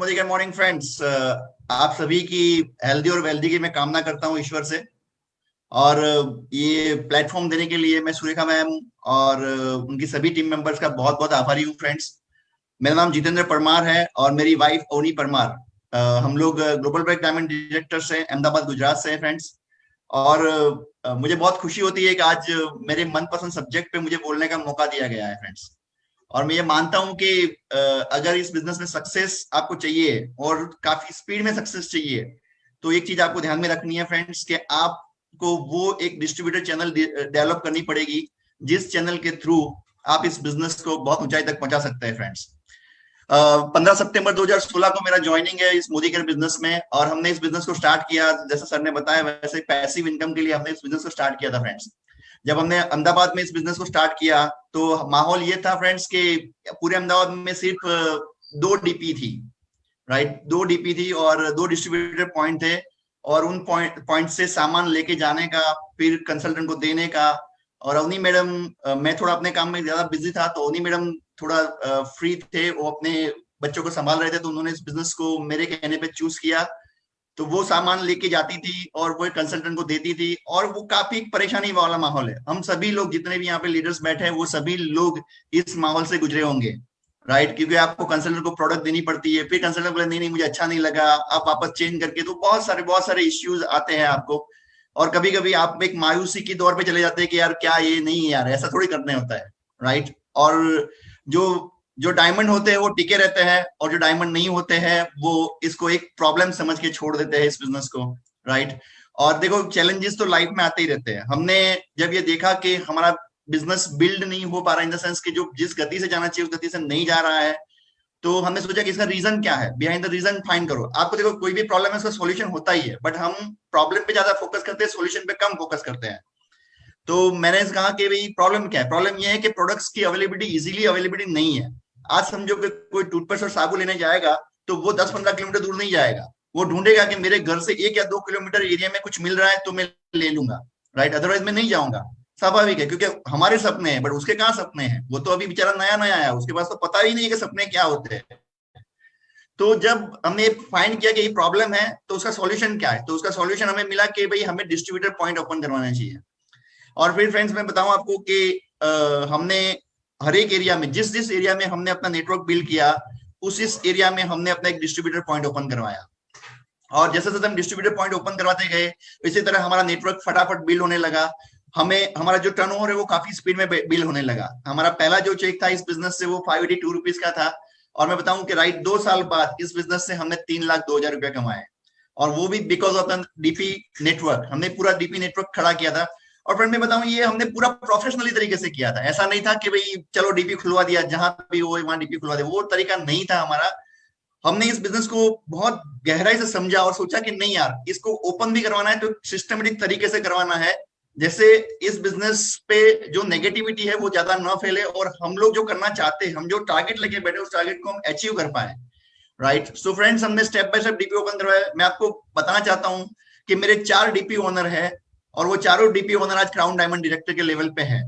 Good morning friends. आप सभी की हेल्दी और वेल्दी की मैं कामना करता हूँ ईश्वर से। और ये प्लेटफॉर्म देने के लिए मैं सुरेखा मैम और उनकी सभी टीम मेंबर्स का बहुत बहुत आभारी हूँ फ्रेंड्स। मेरा नाम जितेंद्र परमार है और मेरी वाइफ ओनी परमार। हम लोग ग्लोबल ब्रेक डायमंड डायरेक्टर से अहमदाबाद गुजरात से हैं फ्रेंड्स। और मुझे बहुत खुशी होती है कि आज मेरे मनपसंद सब्जेक्ट पे मुझे बोलने का मौका दिया गया है फ्रेंड्स। और मैं ये मानता हूं कि अगर इस बिजनेस में सक्सेस आपको चाहिए और काफी स्पीड में सक्सेस चाहिए, तो एक चीज आपको ध्यान में रखनी है फ्रेंड्स कि आपको वो एक डिस्ट्रीब्यूटर चैनल डेवलप करनी पड़ेगी जिस चैनल के थ्रू आप इस बिजनेस को बहुत ऊंचाई तक पहुंचा सकते हैं फ्रेंड्स। 15 सितंबर 2016 को मेरा ज्वाइनिंग है इस मोदी केयर बिजनेस में, और हमने इस बिजनेस को स्टार्ट किया जैसे सर ने बताया वैसे पैसिव इनकम के लिए हमने इस बिजनेस को स्टार्ट किया था फ्रेंड्स। जब हमने अहमदाबाद में इस बिजनेस को स्टार्ट किया तो माहौल ये था फ्रेंड्स कि पूरे अहमदाबाद में सिर्फ दो डीपी थी, राइट। दो डीपी थी और दो डिस्ट्रीब्यूटर पॉइंट थे, और उन पॉइंट से सामान लेके जाने का, फिर कंसल्टेंट को देने का। और अवनी मैडम, मैं थोड़ा अपने काम में ज्यादा बिजी था तो अवनी मैडम थोड़ा फ्री थे, वो अपने बच्चों को संभाल रहे थे, तो उन्होंने इस बिजनेस को मेरे कहने पे चूज किया। तो वो सामान लेके जाती थी और वो कंसल्टेंट को देती थी, और वो काफी परेशानी वाला माहौल है। हम सभी लोग जितने भी यहाँ पे लीडर्स बैठे हैं वो सभी लोग इस माहौल से गुजरे होंगे, राइट। क्योंकि आपको कंसल्टेंट को प्रोडक्ट देनी पड़ती है, फिर कंसल्टेंट बोले नहीं नहीं मुझे अच्छा नहीं लगा, आप वापस चेंज करके, तो बहुत सारे इश्यूज आते हैं आपको। और कभी कभी आप एक मायूसी की दौर पे चले जाते हैं कि यार क्या ये नहीं यार ऐसा थोड़ी करने होता है, राइट। और जो जो डायमंड होते हैं वो टिके रहते हैं, और जो डायमंड नहीं होते हैं वो इसको एक प्रॉब्लम समझ के छोड़ देते हैं इस बिजनेस को, राइट। और देखो चैलेंजेस तो लाइफ में आते ही रहते हैं। हमने जब ये देखा कि हमारा बिजनेस बिल्ड नहीं हो पा रहा, इन द सेंस कि जो जिस गति से जाना चाहिए उस गति से नहीं जा रहा है, तो हमने सोचा कि इसका रीजन क्या है, बिहाइंड द रीजन फाइंड करो। आपको देखो कोई भी प्रॉब्लम है उसका सॉल्यूशन होता ही है, बट हम प्रॉब्लम पे ज्यादा फोकस करते हैं, सॉल्यूशन पे कम फोकस करते हैं। तो मैंने कहा कि भाई प्रॉब्लम क्या है। प्रॉब्लम यह है कि प्रोडक्ट्स की अवेलेबिलिटी इजीली अवेलेबिलिटी नहीं है। आज समझो कि कोई टूथपेस्ट और साबुन लेने जाएगा तो वो 10-15 किलोमीटर दूर नहीं जाएगा, वो ढूंढेगा कि मेरे घर से 1 या 2 किलोमीटर एरिया में कुछ मिल रहा है तो मैं ले लूंगा, राइट, अदरवाइज मैं नहीं जाऊंगा। स्वाभाविक है क्योंकि हमारे सपने हैं, बट उसके कहाँ सपने हैं, वो तो अभी बेचारा नया नया आया, उसके पास तो पता ही नहीं है कि सपने क्या होते हैं। तो जब हमने फाइंड किया कि ये प्रॉब्लम है तो उसका सॉल्यूशन क्या है, तो उसका सॉल्यूशन हमें मिला कि भाई हमें डिस्ट्रीब्यूटर पॉइंट ओपन करवाना चाहिए। और फिर फ्रेंड्स मैं बताऊं आपको कि हमने हर एक एरिया में, जिस जिस एरिया में हमने अपना नेटवर्क बिल्ड किया, उस इस एरिया में हमने अपना एक डिस्ट्रीब्यूटर पॉइंट ओपन करवाया। और जैसे जैसे हम डिस्ट्रीब्यूटर पॉइंट ओपन करवाते गए, इसी तरह हमारा नेटवर्क फटाफट बिल्ड होने लगा। हमें हमारा जो टर्नओवर है वो काफी स्पीड में बिल्ड होने लगा। हमारा पहला जो चेक था इस बिजनेस से वो 582 रुपीज का था, और मैं बताऊं कि राइट 2 साल बाद इस बिजनेस से हमने 3,02,000 रुपया कमाए, और वो भी because of the DP network. हमने पूरा डीपी नेटवर्क खड़ा किया था। और फ्रेंड मैं बताऊं ये हमने पूरा प्रोफेशनली तरीके से किया था, ऐसा नहीं था कि भाई चलो डीपी खुलवा दिया, जहां भी हो वहां डीपी खुलवा दिया, वो तरीका नहीं था हमारा। हमने इस बिजनेस को बहुत गहराई से समझा और सोचा कि नहीं यार इसको ओपन भी करवाना है तो सिस्टमेटिक तरीके से करवाना है, जैसे इस बिजनेस पे जो नेगेटिविटी है वो ज्यादा ना फैले, और हम लोग जो करना चाहते हैं, हम जो टारगेट लेके बैठे उस टारगेट को हम अचीव कर पाए, राइट। सो फ्रेंड्स हमने step by step DP open करवाया। मैं आपको बताना चाहता हूं कि मेरे 4 डीपी ओनर है, और वो चारों डीपी ओनर आज क्राउन डायमंड डायरेक्टर के लेवल पे हैं,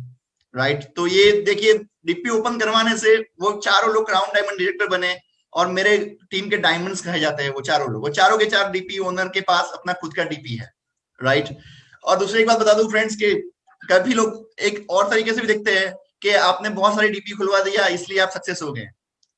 राइट। तो ये देखिए डीपी ओपन करवाने से वो चारों लोग क्राउन डायमंड डायरेक्टर बने, और मेरे टीम के डायमंड्स कहे जाते हैं वो चारों लोग। वो चारों के चार डीपी ओनर के पास अपना खुद का डीपी है, राइट। और दूसरी एक बात बता दूं फ्रेंड्स के कभी लोग एक और तरीके से भी देखते हैं कि आपने बहुत सारी डीपी खुलवा दिया इसलिए आप सक्सेस हो गए,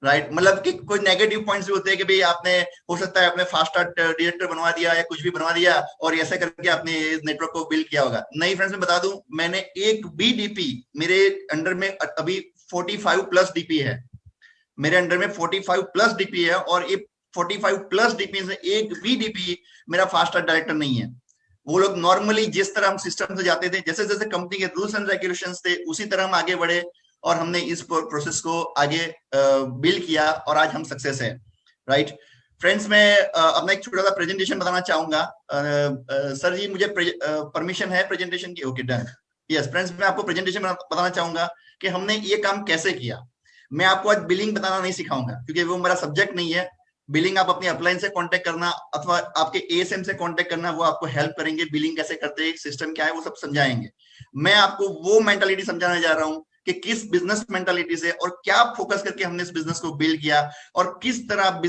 राइट। मतलब कि कोई नेगेटिव पॉइंट्स भी होते हैं कि भाई आपने, हो सकता है आपने फास्ट स्टार्ट डायरेक्टर बनवा दिया या कुछ भी बनवा दिया और ऐसा करके आपने नेटवर्क को बिल्ड किया होगा। नहीं फ्रेंड्स मैं बता दूं, मैंने एक भी डीपी, मेरे अंडर में अभी 45 प्लस डीपी है, मेरे अंडर में 45 प्लस डीपी है, और ये 45 प्लस डीपी से एक भी डीपी मेरा फास्ट स्टार्ट डायरेक्टर नहीं है। वो लोग नॉर्मली जिस तरह हम सिस्टम से जाते थे, जैसे जैसे कंपनी के रूल्स एंड रेगुलेशंस थे उसी तरह हम आगे बढ़े, और हमने इस प्रोसेस को आगे बिल्ड किया, और आज हम सक्सेस है, राइट। फ्रेंड्स मैं अपना एक छोटा सा प्रेजेंटेशन बताना चाहूंगा। सर जी मुझे परमिशन है प्रेजेंटेशन की? Okay done. यस फ्रेंड्स मैं आपको प्रेजेंटेशन बताना चाहूंगा कि हमने ये काम कैसे किया। मैं आपको आज बिलिंग बताना नहीं सिखाऊंगा क्योंकि वो मेरा सब्जेक्ट नहीं है। बिलिंग आप अपनी अपलाइन से कांटेक्ट करना अथवा आपके एएसएम से कांटेक्ट करना, वो आपको हेल्प करेंगे, बिलिंग कैसे करते हैं, सिस्टम क्या है वो सब समझाएंगे। मैं आपको वो मेंटालिटी समझाने जा रहा हूँ कि किस बिजनेस मेंटालिटी से और क्या फोकस करके हमने इस बिजनेस को बिल्ड किया और किस तरह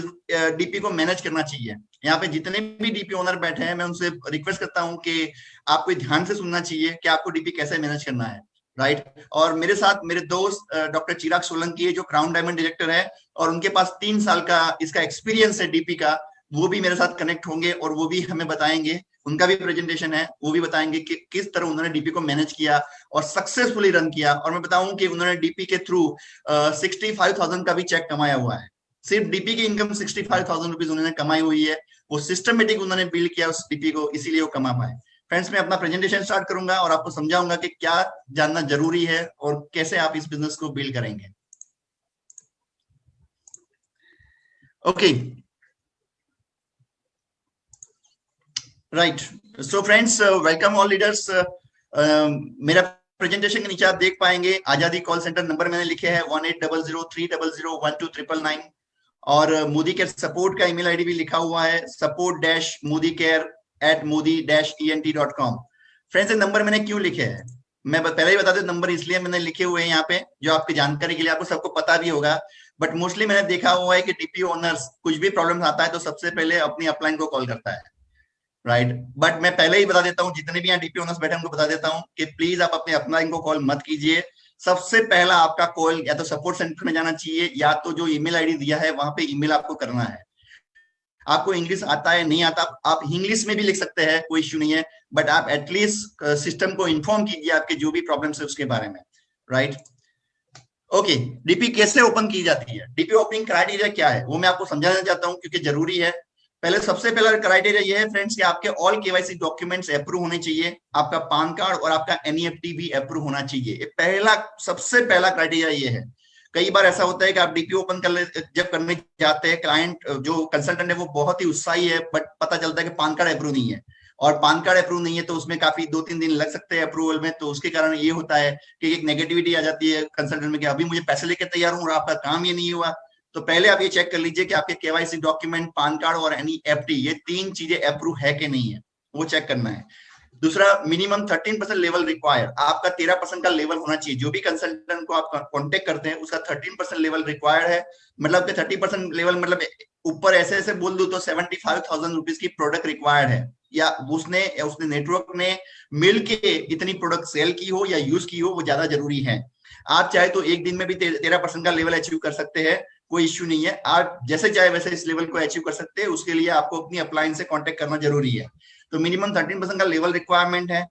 डीपी को मैनेज करना चाहिए। यहाँ पे जितने भी डीपी ओनर बैठे हैं मैं उनसे रिक्वेस्ट करता हूँ कि आपको ध्यान से सुनना चाहिए कि आपको डीपी कैसे मैनेज करना है, राइट। और मेरे साथ मेरे दोस्त डॉक्टर चिराग सोलंकी है जो क्राउन डायमंड डायरेक्टर है और उनके पास 3 साल का इसका एक्सपीरियंस है डीपी का, वो भी मेरे साथ कनेक्ट होंगे और वो भी हमें बताएंगे, उनका भी प्रेजेंटेशन है, वो भी बताएंगे कि किस तरह उन्होंने डीपी को मैनेज किया और सक्सेसफुली रन किया। और मैं बताऊं कि उन्होंने डीपी के थ्रू 65,000 का भी चेक कमाया हुआ है। सिर्फ डीपी की इनकम 65,000 रुपीज उन्होंने कमाई हुई है। वो सिस्टमेटिक उन्होंने बिल्ड किया उस डीपी को, इसीलिए वो कमा पाए। फ्रेंड्स, मैं अपना प्रेजेंटेशन स्टार्ट करूंगा और आपको समझाऊंगा कि क्या जानना जरूरी है और कैसे आप इस बिजनेस को बिल्ड करेंगे। Okay, right. So friends, welcome all leaders. मेरा प्रेजेंटेशन के नीचे आप देख पाएंगे आजादी कॉल सेंटर नंबर मैंने लिखे हैं 180030012999 और मोदी केयर सपोर्ट का ईमेल आईडी भी लिखा हुआ है support-modi-care@modi-ent.com। फ्रेंड्स, ये नंबर मैंने क्यों लिखे हैं मैं पहले ही बता दूं, नंबर इसलिए मैंने लिखे हुए हैं यहाँ पे जो आपकी जानकारी के लिए, आपको सबको पता भी होगा, बट मोस्टली मैंने देखा हुआ है कि डीपी ओनर्स कुछ भी प्रॉब्लम आता है तो सबसे पहले अपनी अपलाइन को कॉल करता है, राइट। बट मैं पहले ही बता देता हूँ, जितने भी यहाँ डीपी ओनर्स बैठे हैं उनको बता देता हूँ कि प्लीज आप अपने अपलाइन को कॉल मत कीजिए। सबसे पहला आपका कॉल या तो सपोर्ट सेंटर में जाना चाहिए या तो जो ईमेल आईडी दिया है वहां पे ईमेल आपको करना है। आपको इंग्लिश आता है नहीं आता, आप इंग्लिश में भी लिख सकते हैं, कोई इश्यू नहीं है, बट आप एटलीस्ट सिस्टम को इन्फॉर्म कीजिए आपके जो भी प्रॉब्लम है उसके बारे में, राइट। ओके, डीपी कैसे ओपन की जाती है, डीपी ओपनिंग क्राइटेरिया क्या है वो मैं आपको समझाना चाहता हूँ क्योंकि जरूरी है। पहले सबसे पहला क्राइटेरिया ये है फ्रेंड्स कि आपके ऑल केवाईसी डॉक्यूमेंट्स अप्रूव होने चाहिए, आपका पान कार्ड और आपका एनईएफटी भी अप्रूव होना चाहिए। ये पहला सबसे पहला क्राइटेरिया ये है। कई बार ऐसा होता है कि आप डीपी ओपन जब करने जाते हैं, क्लाइंट जो कंसल्टेंट है वो बहुत ही उत्साही है, बट पता चलता है कि पान कार्ड अप्रूव नहीं है, और पान कार्ड अप्रूव नहीं है तो उसमें काफी 2-3 दिन लग सकते हैं अप्रूवल में। तो उसके कारण ये होता है कि एक नेगेटिविटी आ जाती है कंसल्टेंट में कि अभी मुझे पैसे लेके तैयार हूँ और आपका काम ये नहीं हुआ। तो पहले आप ये चेक कर लीजिए कि आपके केवाईसी डॉक्यूमेंट, पान कार्ड और एनईएफटी, ये 3 चीजें अप्रूव है कि नहीं है, वो चेक करना है। दूसरा, मिनिमम 13% लेवल रिक्वायर, आपका 13% का लेवल होना चाहिए। जो भी कंसल्टेंट को आप कांटेक्ट करते हैं उसका 13% लेवल रिक्वायर्ड है। मतलब कि 30% लेवल मतलब ऊपर ऐसे ऐसे बोल दू तो 75,000 रुपीज की प्रोडक्ट रिक्वायर्ड है, या उसने नेटवर्क ने मिल के इतनी प्रोडक्ट सेल की हो या यूज की हो, वो ज्यादा जरूरी है। आप चाहे तो एक दिन में भी 13% का लेवल अचीव कर सकते हैं, कोई इश्यू नहीं है। आप जैसे चाहे वैसे इस लेवल को अचीव कर सकते हैं, उसके लिए आपको अपनी अपलाइन से कांटेक्ट करना जरूरी है। तो मिनिमम 13% का लेवल रिक्वायरमेंट है।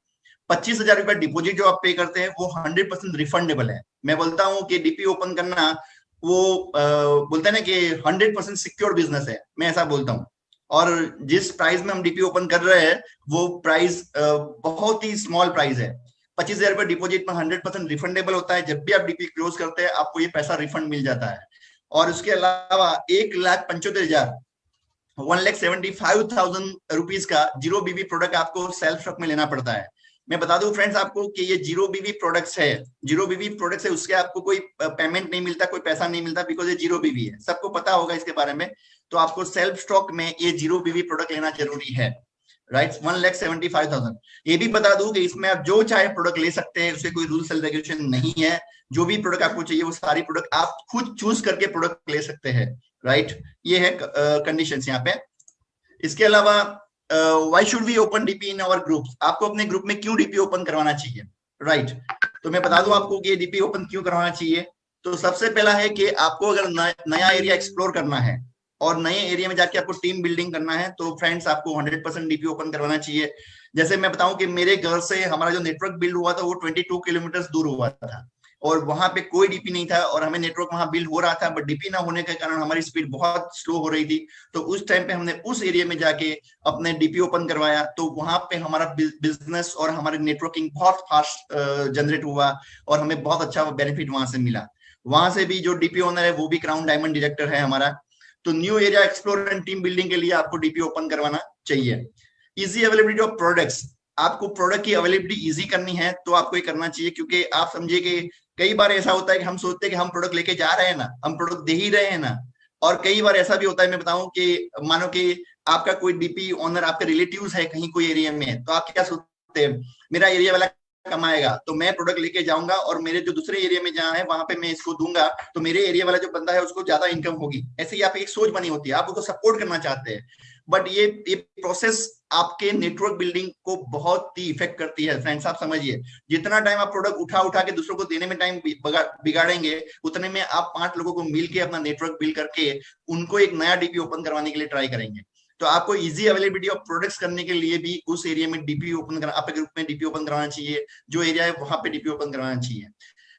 25,000 रुपए डिपोजिट जो आप पे करते हैं वो 100% रिफंडेबल है। मैं बोलता हूँ कि डीपी ओपन करना वो बोलते हैं ना कि 100% सिक्योर बिजनेस है, मैं ऐसा बोलता हूँ। और जिस प्राइस में हम डीपी ओपन कर रहे हैं वो प्राइस बहुत ही स्मॉल प्राइस है। 25,000 रुपए डिपोजिट में 100% रिफंडेबल होता है। जब भी आप डीपी क्लोज करते हैं आपको ये पैसा रिफंड मिल जाता है। और उसके अलावा 1,75,000 1,75,000 रुपीज का जीरो बीबी प्रोडक्ट आपको सेल्फ स्टॉक में लेना पड़ता है। मैं बता दूं फ्रेंड्स आपको कि ये जीरो बीबी प्रोडक्ट्स है, जीरो बीबी प्रोडक्ट्स है, उसके आपको कोई पेमेंट नहीं मिलता, कोई पैसा नहीं मिलता, बिकॉज ये जीरो बीबी है, सबको पता होगा इसके बारे में। तो आपको सेल्फ स्टॉक में ये जीरो बीबी प्रोडक्ट लेना जरूरी है, राइट। 1,75,000। ये भी बता दूं कि इसमें आप जो चाहे प्रोडक्ट ले सकते हैं, उससे कोई रूल्स एंड रेगुलेशन नहीं है। जो भी प्रोडक्ट आपको चाहिए वो सारी प्रोडक्ट आप खुद चूज करके प्रोडक्ट ले सकते हैं, राइट। ये है कंडीशंस यहाँ पे। इसके अलावा why should we open DP in our group, आपको अपने ग्रुप में क्यों डीपी ओपन करवाना चाहिए, राइट। तो मैं बता दूं आपको कि ये डीपी ओपन क्यों करवाना चाहिए। तो सबसे पहला है कि आपको अगर नया एरिया एक्सप्लोर करना है और नए एरिया में जाके आपको टीम बिल्डिंग करना है तो फ्रेंड्स आपको 100% डीपी ओपन करवाना चाहिए। जैसे मैं बताऊं कि मेरे घर से हमारा जो नेटवर्क बिल्ड हुआ था वो 22 किलोमीटर दूर हुआ था और वहां पे कोई डीपी नहीं था और हमें नेटवर्क वहां बिल्ड हो रहा था, बट डीपी ना होने के कारण हमारी स्पीड बहुत स्लो हो रही थी। तो उस टाइम पे हमने उस एरिया में जाके अपने डीपी ओपन करवाया, तो वहां पे हमारा बिजनेस और हमारी नेटवर्किंग बहुत फास्ट जनरेट हुआ और हमें बहुत अच्छा बेनिफिट वहां से मिला। वहां से भी जो डीपी ओनर है वो भी क्राउन डायमंड डायरेक्टर है हमारा। तो new area explore and team building के लिए आपको डीपी ओपन करवाना चाहिए। इजी अवेलेबिलिटी ऑफ प्रोडक्ट्स, आपको प्रोडक्ट की अवेलेबिलिटी इजी करनी है तो आपको ये करना चाहिए, क्योंकि आप समझिए कि कई बार ऐसा होता है कि हम सोचते हैं कि हम प्रोडक्ट लेके जा रहे हैं ना, हम प्रोडक्ट दे ही रहे हैं ना। और कई बार ऐसा भी होता है, मैं बताऊं कि मानो कि आपका कोई डीपी ओनर आपके रिलेटिव्स है कहीं कोई एरिया में, तो आप क्या सोचते हैं, मेरा एरिया वाला कमाएगा तो मैं प्रोडक्ट लेके जाऊंगा और मेरे जो दूसरे एरिया में जहाँ है वहां पे मैं इसको दूंगा तो मेरे एरिया वाला जो बंदा है उसको ज्यादा इनकम होगी। ऐसे ही आप एक सोच बनी होती है, आप उसको सपोर्ट करना चाहते हैं। बट ये प्रोसेस आपके नेटवर्क बिल्डिंग को बहुत ही इफेक्ट करती है फ्रेंड्स। आप समझिए, जितना टाइम आप प्रोडक्ट उठा उठा के दूसरों को देने में टाइम बिगाड़ेंगे, उतने में आप 5 लोगों को मिलके अपना नेटवर्क बिल्ड करके उनको एक नया डीपी ओपन करवाने के लिए ट्राई करेंगे। तो आपको इजी अवेलेबिलिटी ऑफ प्रोडक्ट्स करने के लिए भी उस एरिया में डीपी ओपन करना, आपके ग्रुप में डीपी ओपन करवाना चाहिए, जो एरिया है वहां पे डीपी ओपन करवाना चाहिए।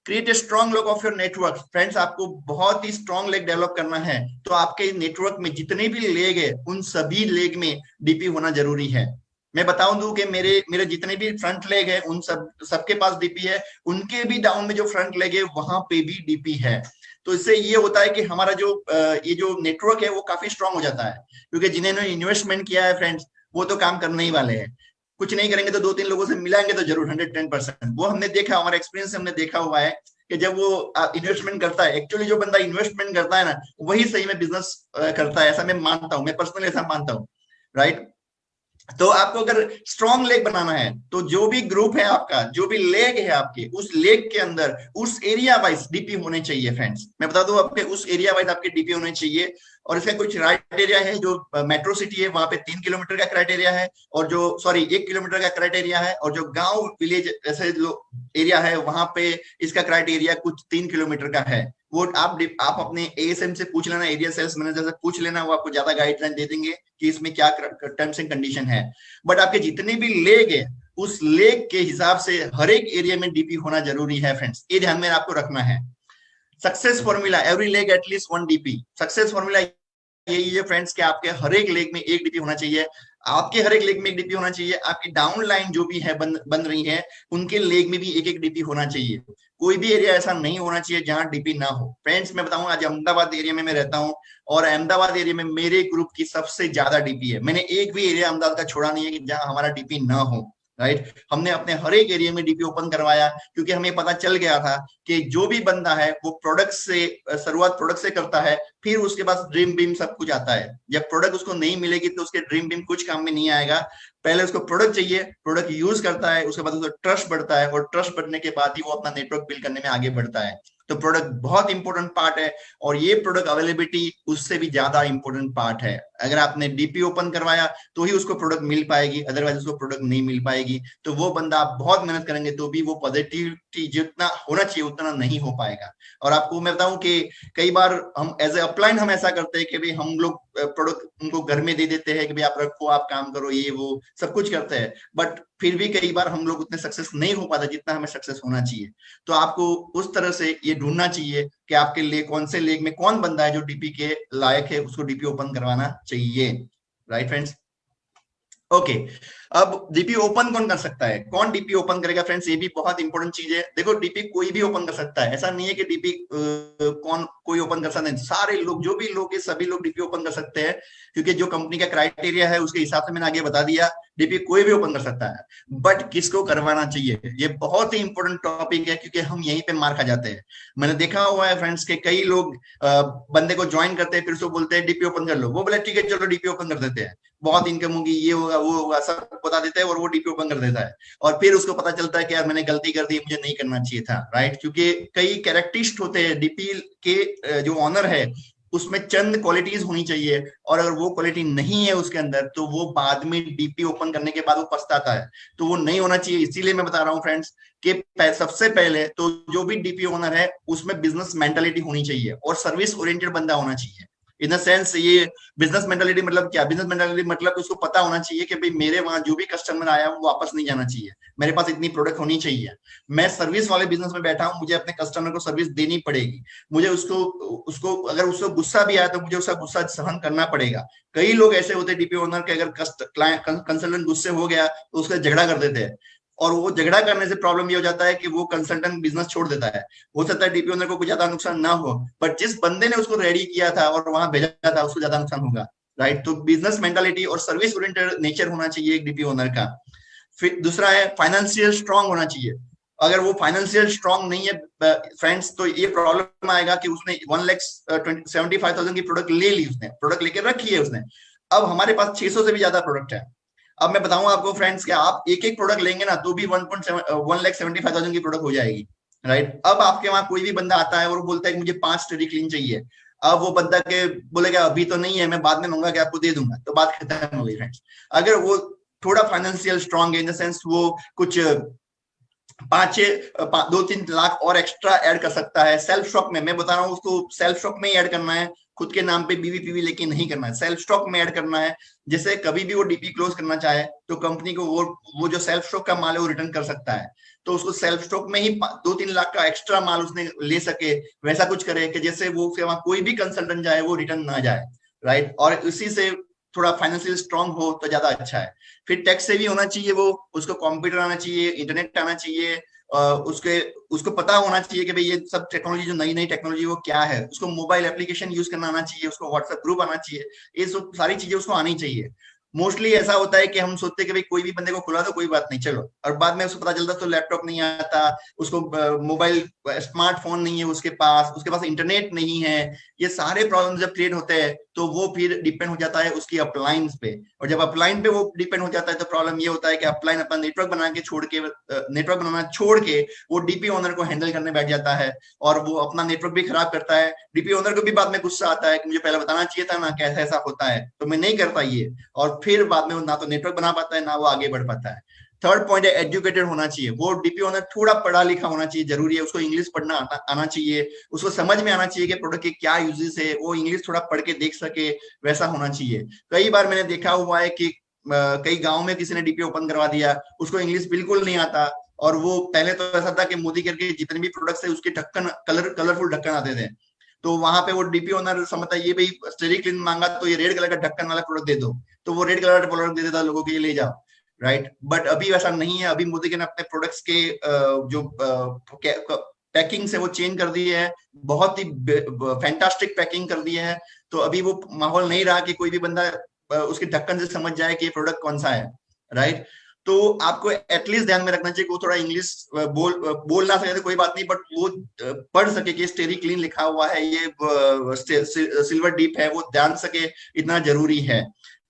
Create a strong leg of your network. Friends, आपको बहुत ही स्ट्रॉन्ग लेग डेवलप करना है, तो आपके नेटवर्क में जितने भी लेग है उन सभी लेग में डीपी होना जरूरी है। मैं बताऊं दूं कि मेरे मेरे जितने भी फ्रंट लेग है उन सबके पास डीपी है, उनके भी डाउन में जो फ्रंट लेग है वहां पे भी डीपी है। तो इससे ये होता है कि हमारा जो ये जो नेटवर्क है वो काफी स्ट्रांग हो जाता है, क्योंकि जिन्होंने इन्वेस्टमेंट किया है फ्रेंड्स वो तो काम करने ही वाले हैं। कुछ नहीं करेंगे तो 2-3 लोगों से मिलाएंगे तो जरूर 110%। वो हमने देखा, हमारे एक्सपीरियंस से हमने देखा हुआ है कि जब वो इन्वेस्टमेंट करता है, एक्चुअली जो बंदा इन्वेस्टमेंट करता है ना वही सही में बिजनेस करता है, ऐसा मैं मानता हूँ, मैं पर्सनली ऐसा मानता हूँ, राइट। तो आपको अगर स्ट्रॉन्ग लेग बनाना है तो जो भी ग्रुप है आपका, जो भी लेग है आपके, उस लेग के अंदर उस एरिया वाइज डीपी होने चाहिए फ्रेंड्स। मैं बता दूं आपके उस एरिया वाइज आपके डीपी होने चाहिए। और इसका कुछ क्राइटेरिया है, जो मेट्रो सिटी है वहां पे 3 किलोमीटर का क्राइटेरिया है, और जो 1 किलोमीटर का क्राइटेरिया है, और जो गांव विलेज ऐसे जो एरिया है वहां पे इसका क्राइटेरिया कुछ 3 किलोमीटर का है। वो आप अपने एएसएम से पूछ लेना, एरिया सेल्स मैनेजर से पूछ लेना, वो आपको ज्यादा गाइडलाइन दे देंगे कि इसमें क्या टर्म्स एंड कंडीशन है। बट आपके जितने भी लेग है उस लेग के हिसाब से हर एक एरिया में डीपी होना जरूरी है फ्रेंड्स, ये ध्यान में आपको रखना है। Success formula, every leg at least 1 DP. Success formula यही है फ्रेंड्स कि आपके हर एक लेग में 1 डीपी होना चाहिए, आपके हर एक लेग में 1 डीपी होना चाहिए, आपकी डाउन लाइन जो भी है बन रही है उनके लेग में भी 1-1 डीपी होना चाहिए। कोई भी एरिया ऐसा नहीं होना चाहिए जहां डीपी ना हो। फ्रेंड्स, मैं बताऊं आज अहमदाबाद एरिया में मैं रहता हूं, और अहमदाबाद एरिया में मेरे ग्रुप की सबसे ज्यादा डीपी है। मैंने एक भी एरिया अहमदाबाद का छोड़ा नहीं है कि जहां हमारा डीपी ना हो, राइट। हमने अपने हर एक एरिया में डीपी ओपन करवाया, क्योंकि हमें पता चल गया था कि जो भी बंदा है वो प्रोडक्ट से शुरुआत प्रोडक्ट से करता है, फिर उसके पास ड्रीम बीम सब कुछ आता है। जब प्रोडक्ट उसको नहीं मिलेगी तो उसके ड्रीम बीम कुछ काम में नहीं आएगा। पहले उसको प्रोडक्ट चाहिए, प्रोडक्ट यूज करता है, उसके बाद उसको ट्रस्ट बढ़ता है, और ट्रस्ट बढ़ने के बाद ही वो अपना नेटवर्क बिल्ड करने में आगे बढ़ता है। तो प्रोडक्ट बहुत इंपॉर्टेंट पार्ट है, और ये प्रोडक्ट अवेलेबिलिटी उससे भी ज्यादा इंपॉर्टेंट पार्ट है। अगर आपने डीपी ओपन करवाया तो ही उसको प्रोडक्ट मिल पाएगी, अदरवाइज उसको प्रोडक्ट नहीं मिल पाएगी। तो वो बंदा, आप बहुत मेहनत करेंगे तो भी वो पॉजिटिविटी जितना होना चाहिए उतना नहीं हो पाएगा। और आपको मैं बताऊं कि कई बार हम एज ए अपलाइन हम ऐसा करते हैं कि भाई हम लोग प्रोडक्ट उनको घर में दे देते हैं कि भाई आप रखो, आप काम करो, ये वो सब कुछ करते हैं, बट फिर भी कई बार हम लोग उतने सक्सेस नहीं हो पाता जितना हमें सक्सेस होना चाहिए। तो आपको उस तरह से ये ढूंढना चाहिए कि आपके लिए कौन से लेग में कौन बंदा है जो डीपी के लायक है, उसको डीपी ओपन करवाना चाहिए, राइट फ्रेंड्स। ओके, अब डीपी ओपन कौन कर सकता है, कौन डीपी ओपन करेगा फ्रेंड्स, ये भी बहुत इंपॉर्टेंट चीज है। देखो, डीपी कोई भी ओपन कर सकता है, ऐसा नहीं है कि डीपी कौन कोई ओपन कर सकता है। सारे लोग, जो भी लोग है सभी लोग डीपी ओपन कर सकते हैं, क्योंकि जो कंपनी का क्राइटेरिया है उसके हिसाब से मैंने आगे बता दिया, डीपी कोई भी ओपन कर सकता है। बट किसको करवाना चाहिए, ये बहुत ही इंपॉर्टेंट टॉपिक है, क्योंकि हम यहीं पे मार खा जाते हैं। मैंने देखा हुआ है फ्रेंड्स के कई लोग बंदे को ज्वाइन करते हैं, फिर उसको बोलते हैं डीपी ओपन कर लो, वो बोले ठीक है चलो डीपी ओपन कर देते हैं, बहुत इनकम होगी, ये होगा वो होगा, सब बता देते हैं, और वो डीपी ओपन कर देता है। और फिर उसको पता चलता है कि यार मैंने गलती कर दी, मुझे नहीं करना चाहिए था, राइट। क्योंकि कई कैरेक्टरिस्ट होते हैं डीपी के, जो ऑनर है उसमें चंद क्वालिटीज होनी चाहिए, और अगर वो क्वालिटी नहीं है उसके अंदर तो वो बाद में डीपी ओपन करने के बाद वो पछताता है। तो वो नहीं होना चाहिए। इसीलिए मैं बता रहा हूँ फ्रेंड्स कि सबसे पहले तो जो भी डीपी ओनर है उसमें बिजनेस मेंटालिटी होनी चाहिए, और सर्विस ओरिएंटेड बंदा होना चाहिए। इन द सेंस, ये बिजनेस मेंटालिटी मतलब क्या, बिजनेस मेंटालिटी मतलब उसको पता होना चाहिए कि भाई मेरे वहां जो भी कस्टमर आया वो वापस नहीं जाना चाहिए, मेरे पास इतनी प्रोडक्ट होनी चाहिए, मैं सर्विस वाले बिजनेस में बैठा हूं, मुझे अपने कस्टमर को सर्विस देनी पड़ेगी, मुझे उसको उसको अगर उसको गुस्सा भी आया तो मुझे उसका गुस्सा सहन करना पड़ेगा। कई लोग ऐसे होते हैं डीपी ओनर के, अगर कंसल्टेंट गुस्से हो गया तो उसका झगड़ा कर देते हैं, और वो झगड़ा करने से प्रॉब्लम ये हो जाता है कि वो कंसल्टेंट बिजनेस छोड़ देता है। हो सकता है डीपी ओनर को कुछ ज्यादा नुकसान ना हो, बट जिस बंदे ने उसको रेडी किया था और वहां भेजा था उसको ज्यादा नुकसान होगा, राइट। तो बिजनेस मेंटालिटी और सर्विस ओरिएंटेड नेचर होना चाहिए एक डीपी ओनर का। फिर दूसरा है फाइनेंशियल स्ट्रांग होना चाहिए। अगर वो फाइनेंशियल स्ट्रांग नहीं है फ्रेंड्स तो ये प्रॉब्लम आएगा कि उसने 1,75,000 की प्रोडक्ट ले ली, उसने प्रोडक्ट लेके रखी है उसने, अब हमारे पास 600 से भी ज्यादा प्रोडक्ट है, अब मैं बताऊं आपको फ्रेंड्स कि आप एक एक प्रोडक्ट लेंगे ना तो भी 1,75,000 की प्रोडक्ट हो जाएगी, राइट। अब आपके वहां कोई भी बंदा आता है और वो बोलता है कि मुझे 5 स्टडी क्लीन चाहिए। अब वो बंदा के बोलेगा अभी तो नहीं है, मैं बाद में मंगा के आपको दे दूंगा, तो बात खत्म हो गई फ्रेंड्स। अगर वो थोड़ा फाइनेंशियल स्ट्रांग है, इन द सेंस वो कुछ 2-3 लाख और एक्स्ट्रा ऐड कर सकता है सेल्फ स्टॉक में। मैं बता रहा हूँ उसको सेल्फ स्टॉक में ही ऐड करना है, खुद के नाम पे बीवी पीवी लेके नहीं करना है, सेल्फ स्टॉक में ऐड करना है। जैसे कभी भी वो डीपी क्लोज करना चाहे तो कंपनी को वो जो सेल्फ स्टॉक का माल है वो रिटर्न कर सकता है। तो उसको सेल्फ स्टॉक में ही 2-3 लाख का एक्स्ट्रा माल उसने ले सके, वैसा कुछ करे कि जैसे वो वहां कोई भी कंसल्टेंट जाए वो रिटर्न ना जाए, राइट। और इसी से थोड़ा फाइनेंशियल स्ट्रांग हो तो ज्यादा अच्छा है। फिर टेक से भी होना चाहिए, वो उसको कंप्यूटर आना चाहिए, इंटरनेट आना चाहिए, उसके उसको पता होना चाहिए कि भाई ये सब टेक्नोलॉजी, जो नई नई टेक्नोलॉजी वो क्या है, उसको मोबाइल एप्लीकेशन यूज करना आना चाहिए, उसको व्हाट्सएप ग्रुप आना चाहिए, ये सब सारी चीजें उसको आनी चाहिए। मोस्टली ऐसा होता है कि हम सोचते हैं कि भाई कोई भी बंदे को खुला दो कोई बात नहीं चलो, और बाद में उसको पता चलता तो लैपटॉप नहीं आता, उसको मोबाइल स्मार्टफोन नहीं है उसके पास इंटरनेट नहीं है। ये सारे प्रॉब्लम जब क्रिएट होते हैं तो वो फिर डिपेंड हो जाता है उसकी अपलाइंस पे, और जब अपलाइन पे वो डिपेंड हो जाता है तो प्रॉब्लम ये होता है कि अपलाइन अपना नेटवर्क बना के छोड़ के नेटवर्क बनाना छोड़ के वो डीपी ओनर को हैंडल करने बैठ जाता है, और वो अपना नेटवर्क भी खराब करता है। डीपी ओनर को भी बाद में गुस्सा आता है कि मुझे पहले बताना चाहिए था ना, कैसे ऐसा होता है तो मैं नहीं करता ये, और फिर बाद में ना तो नेटवर्क बना पाता है ना वो आगे बढ़ पाता है। थर्ड पॉइंट है एजुकेटेड होना चाहिए, वो डीपी ओनर थोड़ा पढ़ा लिखा होना चाहिए, जरूरी है। उसको इंग्लिश पढ़ना आना चाहिए, उसको समझ में आना चाहिए कि प्रोडक्ट के क्या यूजेस है, वो इंग्लिश थोड़ा पढ़ के देख सके, वैसा होना चाहिए। कई बार मैंने देखा हुआ है कि कई गांव में किसी ने डीपी ओपन करवा दिया, उसको इंग्लिश बिल्कुल नहीं आता, और वो पहले तो ऐसा था कि मोदी करके जितने भी प्रोडक्ट्स है उसके ढक्कन कलरफुल ढक्कन आते थे, तो वहां पे वो डीपी ओनर समझता है ये भाई स्टेरी क्लीन मांगा तो ये रेड कलर का ढक्कन वाला प्रोडक्ट दे दो, तो वो रेड कलर का प्रोडक्ट दे देता लोगों के, ये ले जाओ, राइट। बट अभी वैसा नहीं है, अभी मोदी के ने अपने प्रोडक्ट्स के जो पैकिंग से वो चेंज कर दी है, बहुत ही फैंटास्टिक पैकिंग कर दी है। तो अभी वो माहौल नहीं रहा कि कोई भी बंदा उसके ढक्कन से समझ जाए कि ये प्रोडक्ट कौन सा है, राइट। तो आपको एटलीस्ट ध्यान में रखना चाहिए कि वो थोड़ा इंग्लिश बोल ना सके तो कोई बात नहीं, बट वो पढ़ सके कि स्टेरी क्लीन लिखा हुआ है, ये सिल्वर डीप है, वो ध्यान सके, इतना जरूरी है,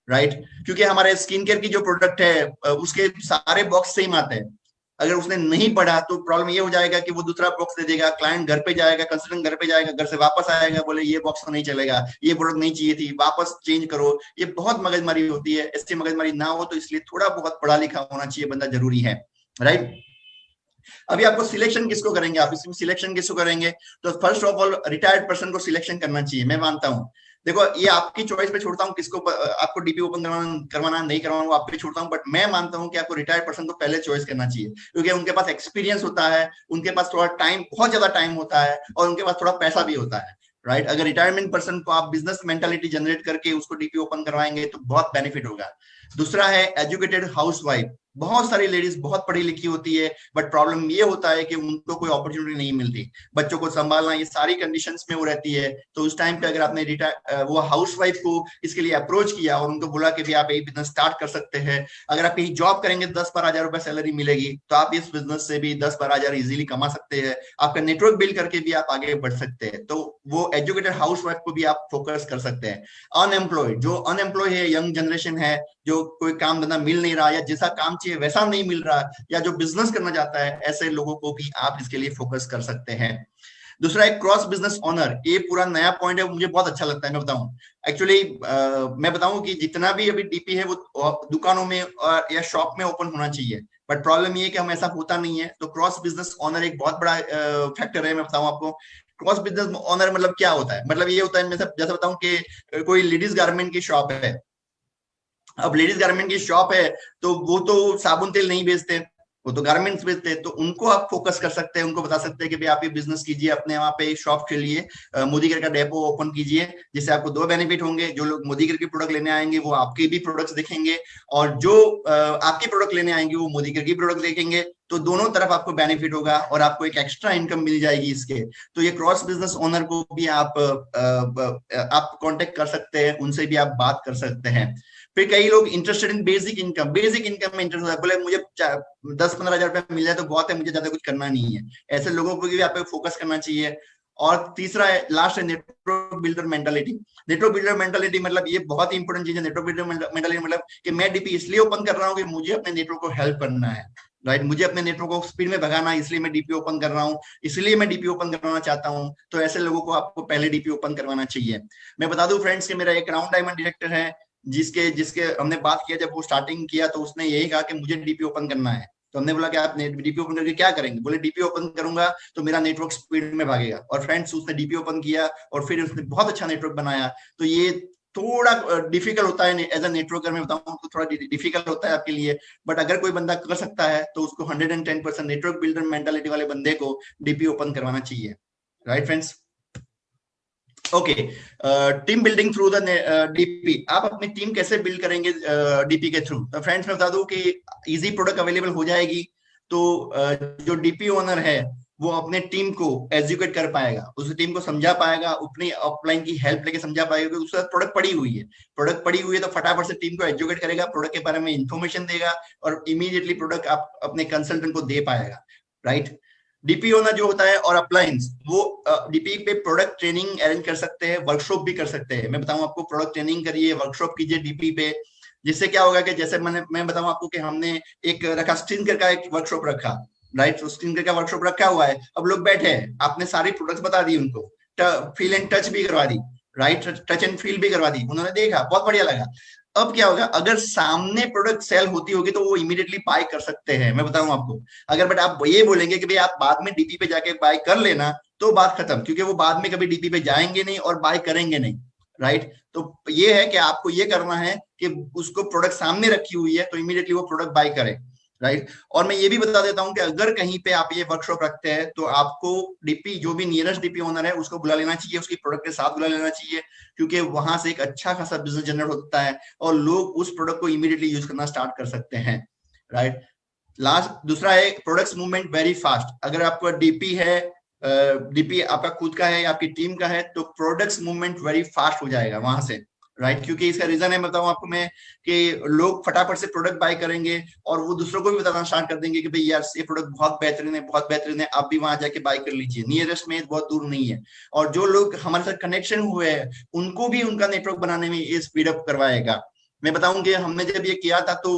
राइट। क्योंकि हमारे स्किन केयर की जो प्रोडक्ट है उसके सारे बॉक्स सेम आते हैं, अगर उसने नहीं पढ़ा तो प्रॉब्लम ये हो जाएगा कि वो दूसरा बॉक्स दे देगा, क्लाइंट घर पे जाएगा, कंसल्टेंट घर पे जाएगा, घर से वापस आएगा, बोले ये बॉक्स तो नहीं चलेगा, ये प्रोडक्ट नहीं चाहिए थी, वापस चेंज करो। ये बहुत मगजमारी होती है, ऐसी मगजमारी ना हो तो इसलिए थोड़ा बहुत पढ़ा लिखा होना चाहिए बंदा, जरूरी है, राइट। अभी आपको सिलेक्शन किसको करेंगे, आप इसमें सिलेक्शन किसको करेंगे, तो first of all retired person को सिलेक्शन करना चाहिए, मैं मानता हूँ। देखो ये आपकी चॉइस पे छोड़ता हूँ, किसको आपको डीपी ओपन करवाना नहीं करवाना वो आप पे छोड़ता हूँ, बट मैं मानता हूँ कि आपको रिटायर्ड पर्सन को पहले चॉइस करना चाहिए, क्योंकि उनके पास एक्सपीरियंस होता है, उनके पास थोड़ा टाइम, बहुत ज्यादा टाइम होता है, और उनके पास थोड़ा पैसा भी होता है, राइट। अगर रिटायरमेंट पर्सन को आप बिजनेस मेंटालिटी जनरेट करके उसको डीपी ओपन करवाएंगे तो बहुत बेनिफिट होगा। दूसरा है एजुकेटेड हाउसवाइफ, बहुत सारी लेडीज बहुत पढ़ी लिखी होती है, बट प्रॉब्लम ये होता है कि उनको कोई अपॉर्चुनिटी नहीं मिलती, बच्चों को संभालना, ये सारी कंडीशंस में वो रहती है। तो उस टाइम पे अगर आपने वो हाउसवाइफ को इसके लिए अप्रोच किया और उनको बोला कि भी आप ये बिजनेस स्टार्ट कर सकते हैं, अगर आप कहीं जॉब करेंगे 10-12 हजार रुपए सैलरी मिलेगी, तो आप इस बिजनेस से भी 10-12 हजार इजिली कमा सकते हैं, आपका नेटवर्क बिल्ड करके भी आप आगे बढ़ सकते हैं। तो वो एजुकेटेड हाउसवाइफ को भी आप फोकस कर सकते हैं। अनएम्प्लॉयड, जो अनएम्प्लॉय है, यंग जनरेशन है, जो कोई काम धंधा मिल नहीं रहा, या जैसा काम चाहिए वैसा नहीं मिल रहा, या जो बिजनेस करना चाहता है, ऐसे लोगों को भी आप इसके लिए फोकस कर सकते हैं। दूसरा एक क्रॉस बिजनेस ओनर, ये पूरा नया पॉइंट है, मुझे बहुत अच्छा लगता है। मैं बताऊं एक्चुअली, मैं बताऊं कि जितना भी अभी डीपी है वो दुकानों में या शॉप में ओपन होना चाहिए, बट प्रॉब्लम ये है कि हम ऐसा होता नहीं है। तो क्रॉस बिजनेस ओनर एक बहुत बड़ा फैक्टर है। मैं बताऊं आपको, क्रॉस बिजनेस ओनर मतलब क्या होता है, मतलब ये होता है, मैं जैसे बताऊं कि कोई लेडीज गारमेंट की शॉप है, अब लेडीज गारमेंट की शॉप है तो वो तो साबुन तेल नहीं बेचते, वो तो गारमेंट्स बेचते हैं, तो उनको आप फोकस कर सकते हैं, उनको बता सकते हैं कि भाई आप ये बिजनेस कीजिए, अपने वहां पे शॉप खोलिए, मोदी केयर का डेपो ओपन कीजिए, जिससे आपको दो बेनिफिट होंगे, जो लोग मोदी केयर के प्रोडक्ट लेने आएंगे वो आपके भी प्रोडक्ट्स देखेंगे, और जो आपके प्रोडक्ट लेने आएंगे वो मोदी केयर की प्रोडक्ट देखेंगे, तो दोनों तरफ आपको बेनिफिट होगा और आपको एक एक्स्ट्रा इनकम मिल जाएगी इसके। तो ये क्रॉस बिजनेस ओनर को भी आप कांटेक्ट कर सकते हैं, उनसे भी आप बात कर सकते हैं। फिर कई लोग इंटरेस्टेड इन बेसिक इनकम, में इंटरेस्ट है, बोले मुझे 10-15 हजार रुपए मिल जाए तो बहुत है, मुझे ज्यादा कुछ करना नहीं है, ऐसे लोगों को भी आप फोकस करना चाहिए। और तीसरा है, लास्ट है network builder mentality. Network builder mentality मतलब ये बहुत ही इंपॉर्टेंट चीज है। नेटवर्क बिल्डर मेंटालिटी मतलब कि मैं डीपी इसलिए ओपन कर रहा हूँ कि मुझे अपने नेटवर्क को हेल्प करना है, राइट। मुझे अपने नेटवर्क को स्पीड में भगाना है, इसलिए मैं डीपी ओपन कर रहा हूँ, इसलिए मैं डीपी ओपन करवाना चाहता हूँ। तो ऐसे लोगों को आपको पहले डीपी ओपन करवाना चाहिए। मैं बता दूं फ्रेंड्स कि मेरा एक राउंड डायमंड डायरेक्टर है, जिसके जिसके हमने बात किया, जब वो स्टार्टिंग किया तो उसने यही कहा कि मुझे डीपी ओपन करना है। तो हमने बोला कि आप डीपी ओपन करके क्या करेंगे? बोले डीपी ओपन करूंगा तो मेरा नेटवर्क स्पीड में भागेगा। और फ्रेंड्स उसने डीपी ओपन किया और फिर उसने बहुत अच्छा नेटवर्क बनाया। तो ये थोड़ा डिफिकल्ट होता है एज अ नेटवर्कर, मैं बताऊं तो थोड़ा डिफिकल्ट होता है आपके लिए, बट अगर कोई बंदा कर सकता है तो उसको 110% नेटवर्क बिल्डर मेंटालिटी वाले बंदे को डीपी ओपन करवाना चाहिए, right friends. Okay, team building through the DP. आप अपनी टीम कैसे बिल्ड करेंगे डीपी के थ्रू? तो फ्रेंड्स मैं बता दूं कि इजी प्रोडक्ट अवेलेबल हो जाएगी तो जो डीपी ओनर है वो अपने टीम को एजुकेट कर पाएगा, उस टीम को समझा पाएगा, अपनी अपलाइन की हेल्प लेके समझा पाएगा, क्योंकि उसके साथ प्रोडक्ट पड़ी हुई है। प्रोडक्ट पड़ी हुई है तो फटाफट से टीम को एजुकेट करेगा, प्रोडक्ट के बारे में इंफॉर्मेशन देगा और इमीडिएटली प्रोडक्ट आप अपने कंसल्टेंट को दे पाएगा, राइट। डीपी ओनर जो होता है और अपलायंस, वो डीपी पे प्रोडक्ट ट्रेनिंग अरेंज कर सकते हैं, वर्कशॉप भी कर सकते हैं। मैं बताऊं आपको, प्रोडक्ट ट्रेनिंग करिए, वर्कशॉप कीजिए डीपी पे, जिससे क्या होगा कि जैसे मैं बताऊं आपको कि हमने एक रखा स्टिंकर का एक वर्कशॉप रखा, राइट। तो स्टिंकर का वर्कशॉप रखा हुआ है, अब लोग बैठे हैं, आपने सारी प्रोडक्ट्स बता दी उनको, फील एंड टच भी करवा दी, राइट, टच एंड फील भी करवा दी, उन्होंने देखा, बहुत बढ़िया लगा। अब क्या होगा, अगर सामने प्रोडक्ट सेल होती होगी तो वो इमीडिएटली बाय कर सकते हैं, मैं बताऊं आपको। अगर बट आप ये बोलेंगे कि भाई आप बाद में डीपी पे जाके बाय कर लेना, तो बात खत्म, क्योंकि वो बाद में कभी डीपी पे जाएंगे नहीं और बाय करेंगे नहीं, राइट। तो ये है कि आपको ये करना है कि उसको प्रोडक्ट सामने रखी हुई है तो इमीडिएटली वो प्रोडक्ट बाय करे, राइट। और मैं ये भी बता देता हूं कि अगर कहीं पे आप ये वर्कशॉप रखते हैं तो आपको डीपी, जो भी नियरेस्ट डीपी ओनर है उसको बुला लेना चाहिए, उसकी प्रोडक्ट के साथ बुला लेना चाहिए, क्योंकि वहां से एक अच्छा खासा बिजनेस जनरेट होता है और लोग उस प्रोडक्ट को इमीडिएटली यूज करना स्टार्ट कर सकते हैं, राइट। लास्ट दूसरा है प्रोडक्ट्स मूवमेंट वेरी फास्ट। अगर आपका डीपी है, डीपी आपका खुद का है या आपकी टीम का है, तो प्रोडक्ट्स मूवमेंट वेरी फास्ट हो जाएगा वहां से, राइट। क्योंकि इसका रीजन है, बताऊं आपको मैं, कि लोग फटाफट से प्रोडक्ट बाय करेंगे और वो दूसरों को भी बताना स्टार्ट कर देंगे कि भाई यार ये प्रोडक्ट बहुत बेहतरीन है, बहुत बेहतरीन है, आप भी वहां जाके बाय कर लीजिए, नियरेस्ट में बहुत दूर नहीं है। और जो लोग हमारे साथ कनेक्शन हुए हैं उनको भी उनका नेटवर्क बनाने में ये स्पीड अप करवाएगा। मैं बताऊंगी, हमने जब ये किया था तो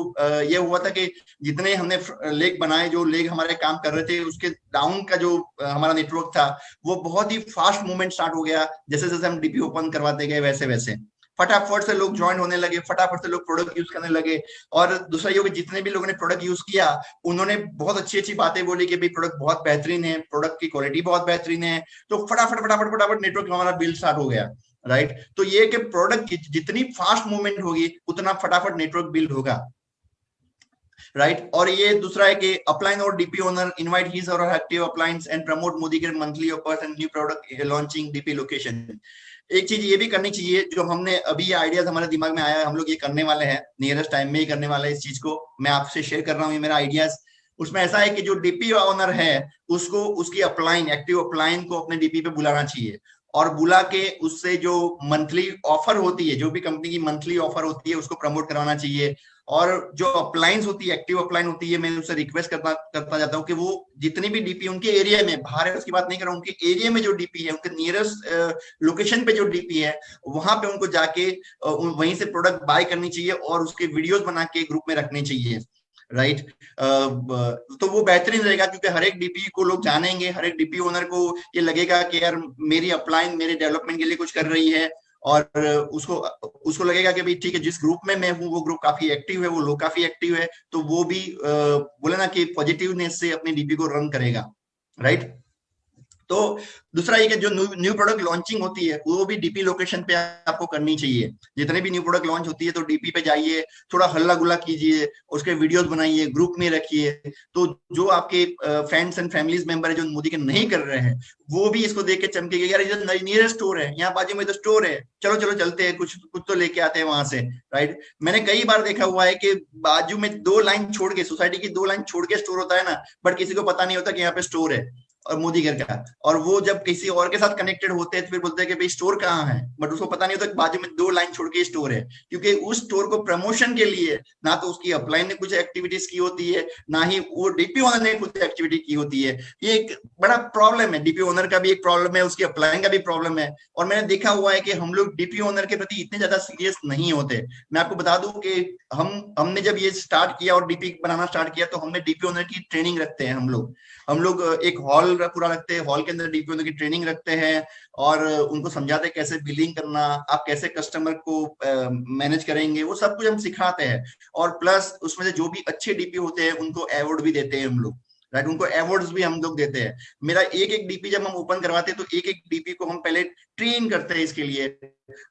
ये हुआ था कि जितने हमने लेग बनाए, जो लेग हमारे काम कर रहे थे, उसके डाउन का जो हमारा नेटवर्क था वो बहुत ही फास्ट मूवमेंट स्टार्ट हो गया। जैसे जैसे हम डीपी ओपन करवाते गए वैसे वैसे फटाफट से लोग ज्वाइन होने लगे, फटाफट से लोग प्रोडक्ट यूज करने लगे। और दूसरा ये, जितने भी लोगों ने प्रोडक्ट यूज किया उन्होंने बहुत अच्छी अच्छी बातें बोली कि भाई प्रोडक्ट बहुत बेहतरीन है, प्रोडक्ट की क्वालिटी बहुत बेहतरीन है। तो फटाफट फटाफट फटाफट नेटवर्क हमारा बिल्ड स्टार्ट हो गया, राइट। तो ये कि प्रोडक्ट की जितनी फास्ट मूवमेंट होगी उतना फटाफट नेटवर्क बिल्ड होगा, राइट। और ये दूसरा है कि अपलाइन और डीपी ओनर इनवाइट हिज और active uplines and promote Modi के monthly offers and new product launching DP location. एक चीज ये भी करनी चाहिए, जो हमने अभी ये आइडियाज हमारे दिमाग में आया है, हम लोग ये करने वाले हैं, नियरेस्ट टाइम में ही करने वाले हैं इस चीज को, मैं आपसे शेयर कर रहा हूँ ये मेरा आइडियाज। उसमें ऐसा है कि जो डीपी ओनर है उसको उसकी अपलाइन, एक्टिव अपलाइन को अपने डीपी पे बुलाना चाहिए, और बुला के उससे जो मंथली ऑफर होती है, जो भी कंपनी की मंथली ऑफर होती है उसको प्रमोट करवाना चाहिए। और जो अपलाइंस होती है, एक्टिव अपलाइन होती है, मैं उससे रिक्वेस्ट करता जाता हूँ कि वो जितनी भी डीपी उनके एरिया में, बाहर है उसकी बात नहीं कर रहा हूँ, उनके एरिया में जो डीपी है, उनके नियरेस्ट लोकेशन पे जो डीपी है, वहां पे उनको जाके वहीं से प्रोडक्ट बाय करनी चाहिए और उसके वीडियोस बना के ग्रुप में रखने चाहिए, राइट। तो वो बेहतरीन रहेगा, क्योंकि हर एक डीपी को लोग जानेंगे, हर एक डीपी ओनर को ये लगेगा कि यार मेरी अपलाइन मेरे डेवलपमेंट के लिए कुछ कर रही है, और उसको उसको लगेगा कि भाई ठीक है, जिस ग्रुप में मैं हूँ वो ग्रुप काफी एक्टिव है, वो लोग काफी एक्टिव है, तो वो भी बोले ना कि पॉजिटिवनेस से अपनी डीपी को रन करेगा, राइट। तो दूसरा ये कि जो न्यू प्रोडक्ट लॉन्चिंग होती है वो भी डीपी लोकेशन पे आपको करनी चाहिए। जितने भी न्यू प्रोडक्ट लॉन्च होती है तो डीपी पे जाइए, थोड़ा हल्ला गुल्ला कीजिए, उसके वीडियोस बनाइए, ग्रुप में रखिए, तो जो आपके फ्रेंड्स एंड फैमिलीज मेंबर है जो मोदी के नहीं कर रहे हैं, वो भी इसको देख के चमकेंगे, यार ये नियरेस्ट स्टोर है, यहाँ बाजू में तो स्टोर है, चलो चलो चलते हैं, कुछ कुछ तो लेके आते हैं वहां से, राइट। मैंने कई बार देखा हुआ है कि बाजू में 2 लाइन छोड़ के, सोसाइटी की 2 लाइन छोड़ के स्टोर होता है ना, बट किसी को पता नहीं होता कि यहाँ पे स्टोर है, और मोदी घर का, और वो जब किसी और के साथ कनेक्टेड होते हैं तो फिर बोलते हैं कि भाई स्टोर कहाँ है, बट उसको पता नहीं होता कि बाजू में 2 लाइन छोड़ के स्टोर है, क्योंकि उस स्टोर को प्रमोशन के लिए ना तो उसकी अपलाइन ने कुछ एक्टिविटीज की होती है, ना ही वो डीपी ओनर ने कुछ एक्टिविटी की होती है। ये एक बड़ा प्रॉब्लम है, डीपी ओनर का भी एक प्रॉब्लम है, उसकी अपलाइन का भी प्रॉब्लम है। और मैंने देखा हुआ है कि हम लोग डीपी ओनर के प्रति इतने ज्यादा सीरियस नहीं होते। मैं आपको बता दूं कि हमने जब ये स्टार्ट किया और डीपी बनाना स्टार्ट किया, तो हमने डीपी ओनर की ट्रेनिंग रखते हैं। हम लोग एक हॉल पूरा रखते हैं, हॉल के अंदर डीपी ओनर की ट्रेनिंग रखते हैं और उनको समझाते हैं कैसे बिलिंग करना, आप कैसे कस्टमर को मैनेज करेंगे, वो सब कुछ हम सिखाते हैं। और प्लस उसमें से जो भी अच्छे डीपी होते हैं उनको अवार्ड भी देते हैं हम लोग, राइट, उनको अवार्ड्स भी हम लोग देते हैं। मेरा एक एक डीपी जब हम ओपन करवाते हैं तो एक एक डीपी को हम पहले ट्रेन करते हैं इसके लिए,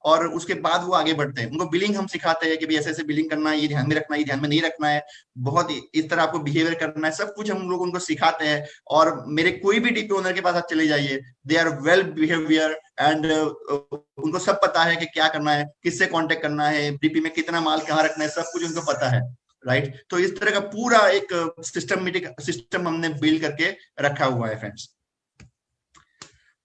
और उसके बाद वो आगे बढ़ते हैं। उनको बिलिंग हम सिखाते हैं कि भाई ऐसे ऐसे बिलिंग करना है, ये ध्यान में रखना है, ये ध्यान में नहीं रखना है, बहुत इस तरह आपको बिहेवियर करना है, सब कुछ हम लोग उनको सिखाते हैं। और मेरे कोई भी डीपी ओनर के पास आप चले जाइए, they are well behaviour and उनको सब पता है कि क्या करना है, किससे कांटेक्ट करना है, डीपी में कितना माल कहाँ रखना है, सब कुछ उनको पता है, राइट। तो इस तरह का पूरा एक सिस्टम हमने बिल्ड करके रखा हुआ है फ्रेंड्स।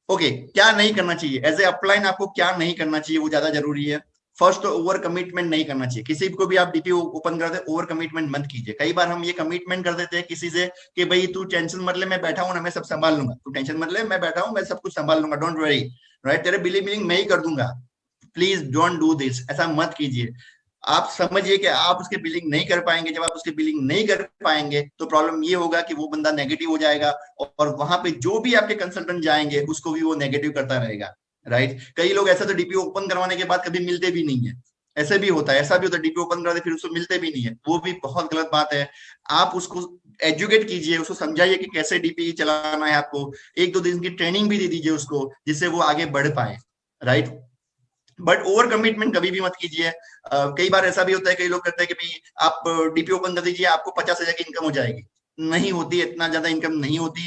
ओके, क्या नहीं करना चाहिए एज ए अपलाइन, आपको क्या नहीं करना चाहिए वो ज्यादा जरूरी है। फर्स्ट तो ओवर कमिटमेंट नहीं करना चाहिए, किसी को भी आप डीपी ओपन करते हैं ओवर कमिटमेंट मत कीजिए। कई बार हम ये कमिटमेंट कर देते हैं किसी से कि भाई तू टेंशन मत ले, मैं बैठा हूं ना, मैं सब संभाल लूंगा, तू टेंशन मत ले, मैं बैठा हूं, मैं सब कुछ संभाल लूंगा, डोंट वरी, राइट, तेरे बिलिंग मैं ही कर दूंगा। प्लीज डोंट डू दिस, ऐसा मत कीजिए। आप समझिए कि आप उसके बिलिंग नहीं कर पाएंगे, जब आप उसके बिलिंग नहीं कर पाएंगे तो प्रॉब्लम ये होगा कि वो बंदा नेगेटिव हो जाएगा, और वहां पे जो भी आपके कंसल्टेंट जाएंगे उसको भी वो नेगेटिव करता रहेगा, राइट। कई लोग ऐसा तो डीपी ओपन करवाने के बाद कभी मिलते भी नहीं है, ऐसे भी होता है, ऐसा भी होता है, डीपी ओपन करवाते फिर उसको मिलते भी नहीं है, वो भी बहुत गलत बात है। आप उसको एजुकेट कीजिए, उसको समझाइए कि कैसे डीपी चलाना है आपको, 1-2 दिन की ट्रेनिंग भी दे दीजिए उसको, जिससे वो आगे बढ़ पाए, राइट। बट ओवर कमिटमेंट कभी भी मत कीजिए। कई बार ऐसा भी होता है, कई लोग कहते हैं कि भाई आप डीपी ओपन कर दीजिए, आपको 50,000 की इनकम हो जाएगी। नहीं होती, इतना ज्यादा इनकम नहीं होती,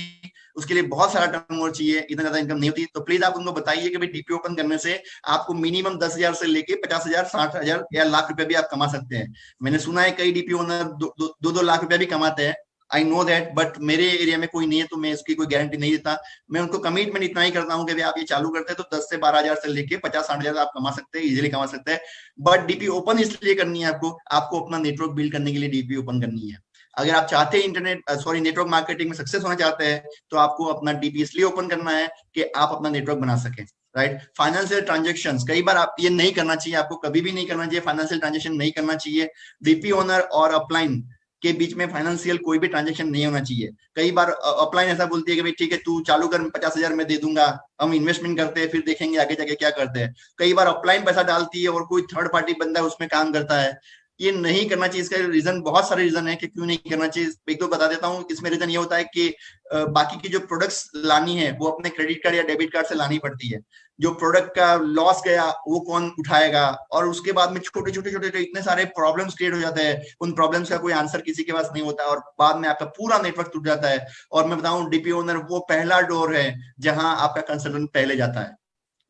उसके लिए बहुत सारा टर्नओवर चाहिए, इतना ज्यादा इनकम नहीं होती। तो प्लीज आप उनको बताइए कि भाई डीपी ओपन करने से आपको मिनिमम 10,000 से लेके 50,000, 60,000 या लाख रुपए भी आप कमा सकते हैं। मैंने सुना है कई डीपी ओनर 2-2 लाख रुपया भी कमाते हैं, आई नो दैट, बट मेरे एरिया में कोई नहीं है तो मैं इसकी कोई गारंटी नहीं देता। मैं उनको कमिटमेंट इतना ही करता हूँ कि आप ये चालू करते हैं तो 10 से 12,000 से लेके 50-60,000 आप कमा सकते हैं, इजीली कमा सकते हैं। बट डीपी ओपन इसलिए करनी है आपको, आपको अपना नेटवर्क बिल्ड करने के लिए डीपी ओपन करनी है। अगर आप चाहते हैं नेटवर्क मार्केटिंग में सक्सेस होना चाहते हैं, तो आपको अपना डीपी इसलिए ओपन करना है कि आप अपना नेटवर्क बना सकें, राइट। फाइनेंशियल ट्रांजेक्शंस, कई बार आप ये नहीं करना चाहिए, आपको कभी भी नहीं करना चाहिए, फाइनेंशियल ट्रांजेक्शन नहीं करना चाहिए। डीपी ओनर और अपलाइन के बीच में फाइनेंशियल कोई भी ट्रांजेक्शन नहीं होना चाहिए। कई बार अपलाइन ऐसा बोलती है कि भाई ठीक है तू चालू कर, 50,000 में दे दूंगा, हम इन्वेस्टमेंट करते हैं, फिर देखेंगे आगे जाके क्या करते हैं। कई बार अपलाइन पैसा डालती है और कोई थर्ड पार्टी बंदा उसमें काम करता है। ये नहीं करना चाहिए। इसका रीजन, बहुत सारे रीजन है कि क्यों नहीं करना चाहिए, एक दो बता देता हूँ। इसमें रीजन ये होता है कि बाकी की जो प्रोडक्ट्स लानी है वो अपने क्रेडिट कार्ड या डेबिट कार्ड से लानी पड़ती है। जो प्रोडक्ट का लॉस गया वो कौन उठाएगा, और उसके बाद में छोटे छोटे छोटे इतने सारे प्रॉब्लम्स क्रिएट हो जाते हैं, उन प्रॉब्लम्स का कोई आंसर किसी के पास नहीं होता, और बाद में आपका पूरा नेटवर्क टूट जाता है। और मैं बताऊं, डीपी ओनर वो पहला डोर है जहां आपका कंसल्टेंट पहले जाता है।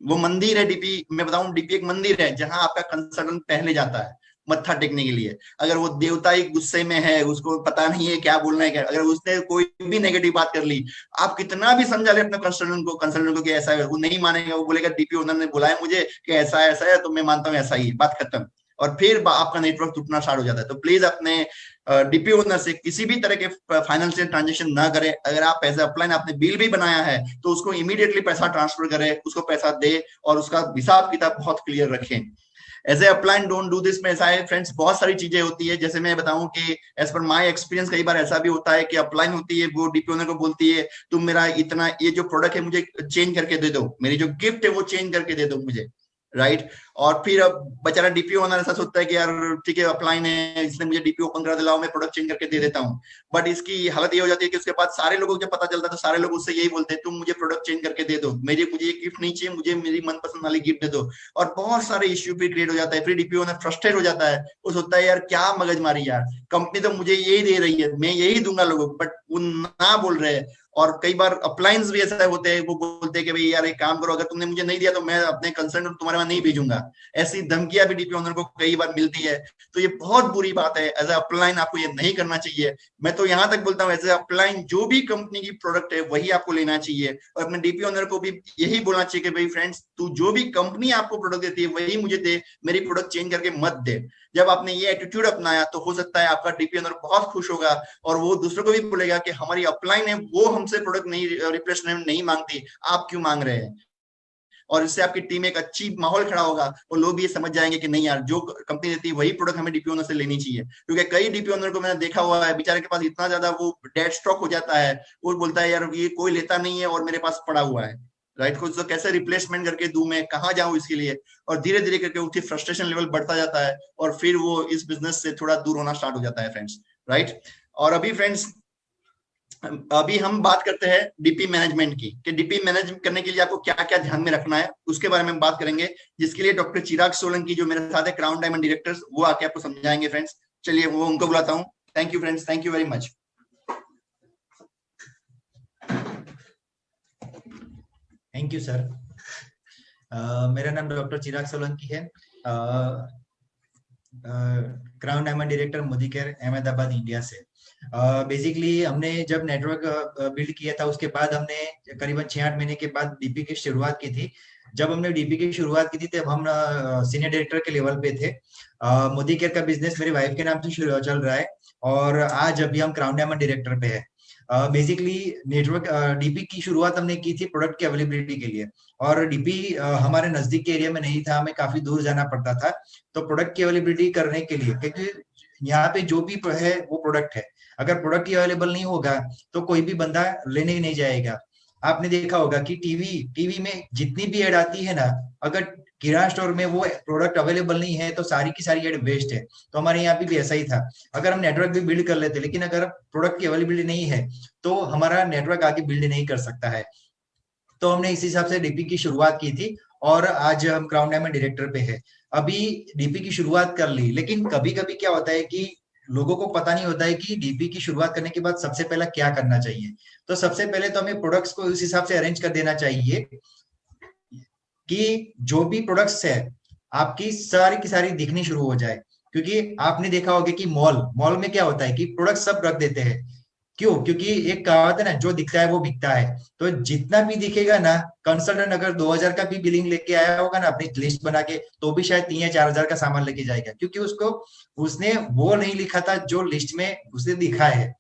वो मंदिर है डीपी, मैं बताऊं डीपी एक मंदिर है जहां आपका कंसल्टेंट पहले जाता है मत्था टेकने के लिए। अगर वो देवता ही गुस्से में है, उसको पता नहीं है क्या बोलना है, क्या, अगर उसने कोई भी नेगेटिव बात कर ली, आप कितना भी समझा ले अपने कंसल्टेंट को कि ऐसा है, वो नहीं मानेगा। वो बोलेगा डीपी ओनर ने बोला है मुझे कि ऐसा है तो मैं मानता हूँ ऐसा ही, बात खत्म। और फिर आपका नेटवर्क टूटना स्टार्ट हो जाता है। तो प्लीज अपने डीपी ओनर से किसी भी तरह के फाइनेंशियल ट्रांजेक्शन ना करें। अगर आप पैसे अपलाइन आपने बिल भी बनाया है तो उसको इमीडिएटली पैसा ट्रांसफर करें, उसको पैसा दे, और उसका हिसाब किताब बहुत क्लियर रखें। As a upline don't do this में ऐसा है फ्रेंड्स, बहुत सारी चीजें होती है। जैसे मैं बताऊं कि एज पर माय एक्सपीरियंस कई बार ऐसा भी होता है कि अपलाइन होती है, वो डीपी ओनर को बोलती है तुम मेरा इतना ये जो प्रोडक्ट है मुझे चेंज करके दे दो, मेरी जो गिफ्ट है वो चेंज करके दे दो मुझे, राइट। और फिर अब बेचारा डीपी ओनर ऐसा सोचता है कि यार ठीक है अपलाइन है, इसने मुझे डीपी ओपन करा दिलाओ, मैं प्रोडक्ट चेंज करके दे देता हूँ। बट इसकी हालत ये हो जाती है कि उसके बाद सारे लोगों को जब पता चलता है तो सारे लोग उससे यही बोलते हैं तुम मुझे प्रोडक्ट चेंज करके दे दो, मुझे ये गिफ्ट नहीं चाहिए, मुझे मेरी मनपसंद वाली गिफ्ट दे दो। और बहुत सारे इश्यू भी क्रिएट हो जाता है। फिर डीपी ओनर फ्रस्ट्रेट हो जाता है, वो सोचता है यार क्या मगजमारी यार, कंपनी तो मुझे यही दे रही है, मैं यही दूंगा लोगों को, बट वो ना बोल रहे हैं। और कई बार अप्लायंस भी ऐसा होते हैं, वो बोलते हैं कि भाई यार एक काम करो, अगर तुमने मुझे नहीं दिया तो मैं अपने कंसर्न तुम्हारे वहां नहीं भेजूंगा। ऐसी धमकियां भी डीपी ओनर को कई बार मिलती है। तो ये बहुत बुरी बात है, एज ए अपलाइन आपको ये नहीं करना चाहिए। मैं तो यहां तक बोलता हूँ एज ए अपलाइन जो भी कंपनी की प्रोडक्ट है वही आपको लेना चाहिए, और अपने डीपी ओनर को भी यही बोलना चाहिए कि भाई फ्रेंड्स, तू जो भी कंपनी आपको प्रोडक्ट देती है वही मुझे दे, मेरी प्रोडक्ट चेंज करके मत दे। जब आपने ये एटीट्यूड अपनाया तो हो सकता है आपका डीपी ओनर बहुत खुश होगा, और वो दूसरों को भी बोलेगा कि हमारी अपलाइन है वो हमसे प्रोडक्ट नहीं, रिप्लेसमेंट नहीं मांगती, आप क्यों मांग रहे हैं। और इससे आपकी टीम एक अच्छी माहौल खड़ा होगा, और लोग भी ये समझ जाएंगे कि नहीं यार, जो कंपनी देती है वही प्रोडक्ट हमें डीपी ओनर से लेनी चाहिए। क्योंकि कई डीपी ओनर को मैंने देखा हुआ है, बेचारे के पास इतना ज्यादा वो डेड स्टॉक हो जाता है, वो बोलता है यार ये कोई लेता नहीं है और मेरे पास पड़ा हुआ है, राइट। कुछ तो कैसे रिप्लेसमेंट करके दूं, मैं कहाँ जाऊं इसके लिए। और धीरे धीरे करके उसकी फ्रस्ट्रेशन लेवल बढ़ता जाता है, और फिर वो इस बिजनेस से थोड़ा दूर होना स्टार्ट हो जाता है फ्रेंड्स, राइट। और अभी फ्रेंड्स, अभी हम बात करते हैं डीपी मैनेजमेंट की, कि डीपी मैनेज करने के लिए आपको क्या क्या ध्यान में रखना है, उसके बारे में बात करेंगे, जिसके लिए डॉक्टर चिराग सोलंकी जो मेरे साथ है, क्राउन डायमंड डायरेक्टर्स, वो आके आपको समझाएंगे फ्रेंड्स। चलिए वो उनको बुलाता हूँ। Thank you friends, thank you very much. Thank you sir. मेरा नाम डॉक्टर चिराग सोलंकी है, crown diamond director Modi care Ahmedabad India से। बेसिकली हमने जब नेटवर्क बिल्ड किया था उसके बाद हमने करीबन 6-8 महीने के बाद डीपी की शुरुआत की थी। जब हमने डीपी की शुरुआत की थी तब हम सीनियर डायरेक्टर के लेवल पे थे। मोदी केयर का बिजनेस मेरी वाइफ के नाम से चल रहा है, और आज अभी हम क्राउन डायमंड डायरेक्टर पे है। बेसिकली नेटवर्क डीपी की शुरुआत हमने की थी प्रोडक्ट की अवेलेबिलिटी के लिए, और डीपी हमारे नजदीक के एरिया में नहीं था, हमें काफी दूर जाना पड़ता था। तो प्रोडक्ट की अवेलेबिलिटी करने के लिए, क्योंकि यहाँ पे जो भी है वो प्रोडक्ट है, अगर प्रोडक्ट ही अवेलेबल नहीं होगा तो कोई भी बंदा लेने ही नहीं जाएगा। आपने देखा होगा कि टीवी में जितनी भी एड आती है ना, अगर किराना स्टोर में वो प्रोडक्ट अवेलेबल नहीं है तो सारी की सारी एड वेस्ट है। तो हमारे यहाँ पे भी ऐसा ही था। अगर हम नेटवर्क भी बिल्ड कर लेते, लेकिन अगर प्रोडक्ट की अवेलेबिलिटी नहीं है तो हमारा नेटवर्क आगे बिल्ड नहीं कर सकता है। तो हमने इस हिसाब से डीपी की शुरुआत की थी, और आज हम क्राउन डायमंड डायरेक्टर पे है। अभी डीपी की शुरुआत कर ली, लेकिन कभी कभी क्या होता है कि लोगों को पता नहीं होता है कि डीपी की शुरुआत करने के बाद सबसे पहला क्या करना चाहिए। तो सबसे पहले तो हमें प्रोडक्ट्स को उस हिसाब से अरेंज कर देना चाहिए कि जो भी प्रोडक्ट्स है आपकी सारी की सारी दिखनी शुरू हो जाए। क्योंकि आपने देखा होगा कि मॉल में क्या होता है कि प्रोडक्ट सब रख देते हैं। क्यों? क्योंकि एक कहावत है ना, जो दिखता है वो बिकता है। तो जितना भी दिखेगा ना, कंसल्टेंट अगर 2000 का भी बिलिंग लेके आया होगा ना अपनी लिस्ट बना के, तो भी शायद 3 या 4000 का सामान लेके जाएगा, क्योंकि उसको उसने वो नहीं लिखा था जो लिस्ट में उसने दिखा है।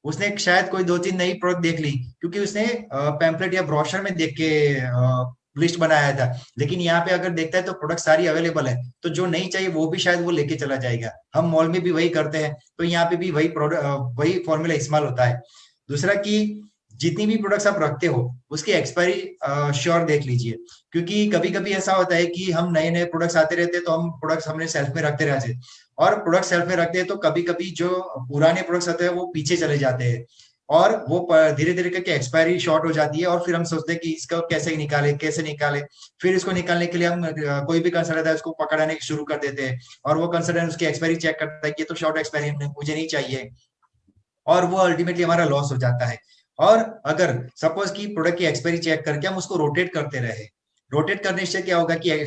उसने शायद कोई 2-3 नई प्रोडक्ट देख ली, क्योंकि उसने पैम्पलेट या ब्रोशर में देख के लिस्ट बनाया था। लेकिन यहाँ पे अगर देखता है तो प्रोडक्ट सारी अवेलेबल है, तो जो नहीं चाहिए वो भी शायद वो लेके चला जाएगा। हम मॉल में भी वही करते हैं, तो यहाँ पे भी वही प्रोडक्ट वही फॉर्मूला इस्तेमाल होता है। दूसरा कि जितनी भी प्रोडक्ट्स आप रखते हो उसकी एक्सपायरी श्योर देख लीजिए, क्योंकि कभी कभी ऐसा होता है कि हम नए नए प्रोडक्ट्स आते रहते हैं, तो हम प्रोडक्ट्स हमने सेल्फ में रखते रहते हैं, और प्रोडक्ट सेल्फ में रखते हैं तो कभी कभी जो पुराने प्रोडक्ट्स आते हैं वो पीछे चले जाते हैं, और वो धीरे धीरे करके एक्सपायरी शॉर्ट हो जाती है, और फिर हम सोचते हैं कि इसको कैसे निकाले। फिर इसको निकालने के लिए हम कोई भी कंसल्टेंट है उसको पकड़ाने शुरू कर देते हैं, और वो कंसल्टेंट उसकी एक्सपायरी चेक करता है कि ये तो शॉर्ट एक्सपायरी मुझे नहीं चाहिए, और वो अल्टीमेटली हमारा लॉस हो जाता है। और अगर सपोज की प्रोडक्ट की एक्सपायरी चेक करके हम उसको रोटेट करते रहे, रोटेट करने से क्या होगा कि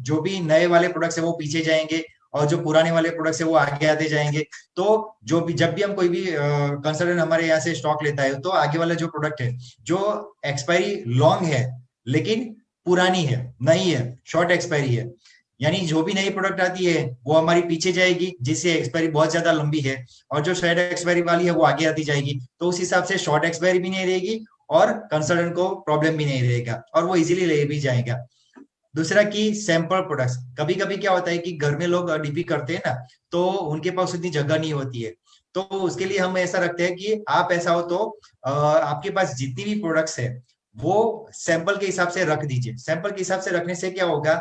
जो भी नए वाले प्रोडक्ट्स है वो पीछे जाएंगे, और जो पुराने वाले प्रोडक्ट्स है वो आगे आते जाएंगे। तो जो भी जब भी हम कोई भी कंसल्टेंट हमारे यहाँ से स्टॉक लेता है, तो आगे वाला जो प्रोडक्ट है जो एक्सपायरी लॉन्ग है लेकिन पुरानी है, नहीं है, शॉर्ट एक्सपायरी है, यानी जो भी नई प्रोडक्ट आती है वो हमारी पीछे जाएगी जिससे एक्सपायरी बहुत ज्यादा लंबी है, और जो शॉर्ट एक्सपायरी वाली है वो आगे आती जाएगी। तो उस हिसाब से शॉर्ट एक्सपायरी भी नहीं रहेगी और कंसल्टेंट को प्रॉब्लम भी नहीं रहेगा, और वो इजीली ले भी जाएगा। दूसरा कि सैंपल प्रोडक्ट्स, कभी कभी क्या होता है कि घर में लोग डीपी करते हैं ना, तो उनके पास उतनी जगह नहीं होती है। तो उसके लिए हम ऐसा रखते हैं कि आप ऐसा हो तो आपके पास जितनी भी प्रोडक्ट्स है वो सैंपल के हिसाब से रख दीजिए। सैंपल के हिसाब से रखने से क्या होगा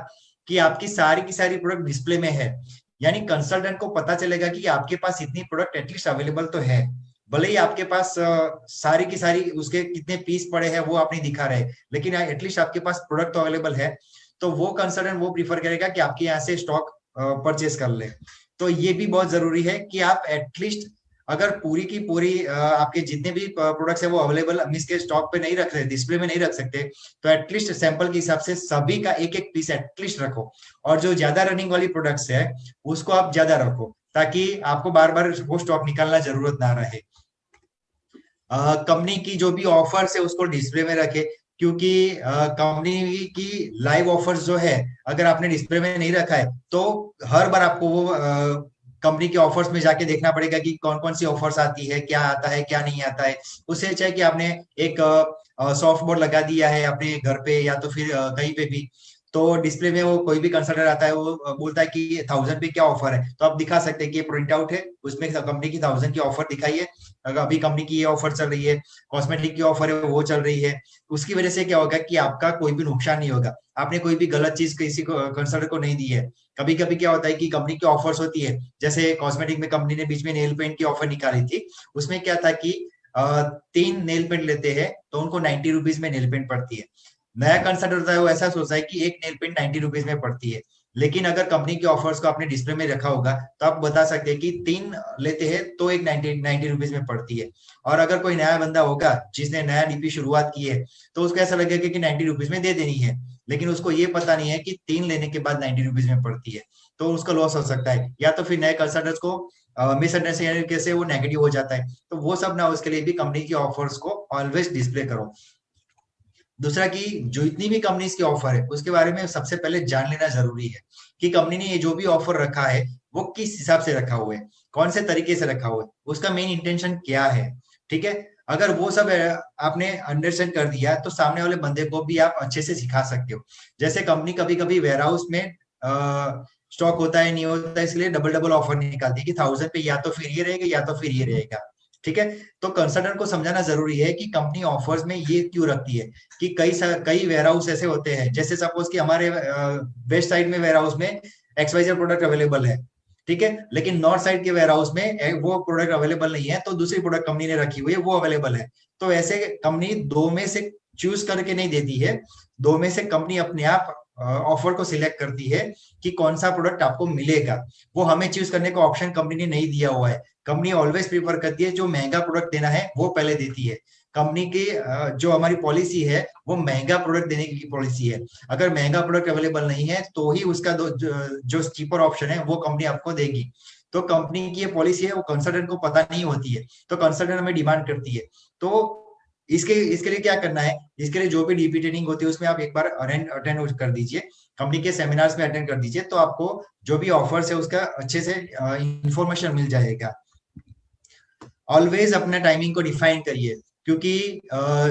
कि आपकी सारी की सारी प्रोडक्ट डिस्प्ले में है, यानी कंसल्टेंट को पता चलेगा कि आपके पास इतनी प्रोडक्ट एटलीस्ट अवेलेबल तो है। भले ही आपके पास सारी की सारी उसके कितने पीस पड़े हैं वो आप नहीं दिखा रहे, लेकिन एटलीस्ट आपके पास प्रोडक्ट तो अवेलेबल है। तो वो कंसल्टेंट वो प्रीफर करेगा कि आपके यहाँ से स्टॉक परचेज कर ले। तो ये भी बहुत जरूरी है कि आप एटलीस्ट अगर पूरी की पूरी आपके जितने भी प्रोडक्ट्स है वो अवेलेबल मीन्स के स्टॉक पे नहीं रख रहे, डिस्प्ले में नहीं रख सकते, तो एटलीस्ट सैंपल के हिसाब से सभी का एक एक पीस एटलीस्ट रखो। और जो ज्यादा रनिंग वाली प्रोडक्ट्स है उसको आप ज्यादा रखो, ताकि आपको बार बार वो स्टॉक निकालना जरूरत ना रहे। कंपनी की जो भी ऑफर्स है उसको डिस्प्ले में रखे, क्योंकि कंपनी की लाइव ऑफर्स जो है अगर आपने डिस्प्ले में नहीं रखा है तो हर बार आपको वो कंपनी के ऑफर्स में जाके देखना पड़ेगा कि कौन कौन सी ऑफर्स आती है, क्या आता है क्या नहीं आता है। उससे अच्छा है कि आपने एक सॉफ्ट बोर्ड लगा दिया है अपने घर पे या तो फिर कहीं पे भी, तो डिस्प्ले में वो कोई भी कंसल्टेंट आता है वो बोलता है कि 1000 पे क्या ऑफर है, तो आप दिखा सकते हैं कि ये प्रिंट आउट है, उसमें कंपनी की 1000 की ऑफर दिखाई है, अगर अभी कंपनी की ये ऑफर चल रही है, कॉस्मेटिक की ऑफर है वो चल रही है। उसकी वजह से क्या होगा कि आपका कोई भी नुकसान नहीं होगा, आपने कोई भी गलत चीज किसी को कंसल्टेंट को नहीं दी है। कभी कभी क्या होता है कि कंपनी की ऑफर्स होती है, जैसे कॉस्मेटिक में कंपनी ने बीच में नेल पेंट की ऑफर निकाली थी, उसमें क्या था कि 3 नेल पेंट लेते हैं तो उनको 90 रुपीज में नेल पेंट पड़ती है। नया कंसल्टेंट होता है वो ऐसा सोचता है कि एक नेल पेंट 90 रुपीज में पड़ती है, लेकिन अगर कंपनी के ऑफर्स को आपने डिस्प्ले में रखा होगा तो आप बता सकते हैं कि 3 लेते हैं तो एक 90 रुपीज में पड़ती है। और अगर कोई नया बंदा होगा जिसने नया डीपी शुरुआत की है तो उसको ऐसा लगेगा कि 90 रुपीज में दे देनी है, लेकिन उसको ये पता नहीं है कि 3 लेने के बाद 90 रुपीज में पड़ती है, तो उसका लॉस हो सकता है, या तो फिर नए कंसल्टेंट्स को मिसअंडरस्टैंडिंग से वो नेगेटिव हो जाता है। तो वो सब ना, उसके लिए भी कंपनी की ऑफर्स को ऑलवेज डिस्प्ले करो। दूसरा कि जो इतनी भी कंपनीज की ऑफर है उसके बारे में सबसे पहले जान लेना जरूरी है कि कंपनी ने ये जो भी ऑफर रखा है वो किस हिसाब से रखा हुआ है, कौन से तरीके से रखा हुआ है, उसका मेन इंटेंशन क्या है। ठीक है, अगर वो सब आपने अंडरस्टैंड कर दिया तो सामने वाले बंदे को भी आप अच्छे से सिखा सकते हो। जैसे कंपनी कभी कभी वेयर हाउस में स्टॉक होता है नहीं होता है, इसलिए डबल डबल ऑफर निकालती है कि 1000 पे या तो फिर ये रहेगा या तो फिर ये रहेगा। ठीक है, तो कंसल्टेंट को समझाना जरूरी है कि कंपनी ऑफर्स में ये क्यों रखती है, कि कई वेयर हाउस ऐसे होते हैं, जैसे सपोज कि हमारे वेस्ट साइड में वेयर हाउस में एक्सवाइजेड प्रोडक्ट अवेलेबल है, ठीक है, लेकिन नॉर्थ साइड के वेयर हाउस में वो प्रोडक्ट अवेलेबल नहीं है, तो दूसरी प्रोडक्ट कंपनी ने रखी हुई है वो अवेलेबल है। तो ऐसे कंपनी दो में से चूज करके नहीं देती है, दो में से कंपनी अपने आप ऑफर को सिलेक्ट करती है कि कौन सा प्रोडक्ट आपको मिलेगा। वो हमें चूज करने का ऑप्शन कंपनी ने नहीं दिया हुआ है, कंपनी ऑलवेज प्रीफर करती है जो महंगा प्रोडक्ट देना है वो पहले देती है। कंपनी की जो हमारी पॉलिसी है वो महंगा प्रोडक्ट देने की पॉलिसी है। अगर महंगा प्रोडक्ट अवेलेबल नहीं है तो ही उसका जो चीपर ऑप्शन है वो कंपनी आपको देगी। तो कंपनी की ये पॉलिसी है, वो कंसल्टेंट को पता नहीं होती है, तो कंसल्टेंट हमें डिमांड करती है। तो इसके इसके लिए क्या करना है, इसके लिए जो भी डीपी ट्रेनिंग होती है उसमें आप एक बार अटेंड कर दीजिए, कंपनी के सेमिनार्स में अटेंड कर दीजिए, तो आपको जो भी ऑफर्स है उसका अच्छे से इंफॉर्मेशन मिल जाएगा। ऑलवेज अपना टाइमिंग को डिफाइन करिए, क्योंकि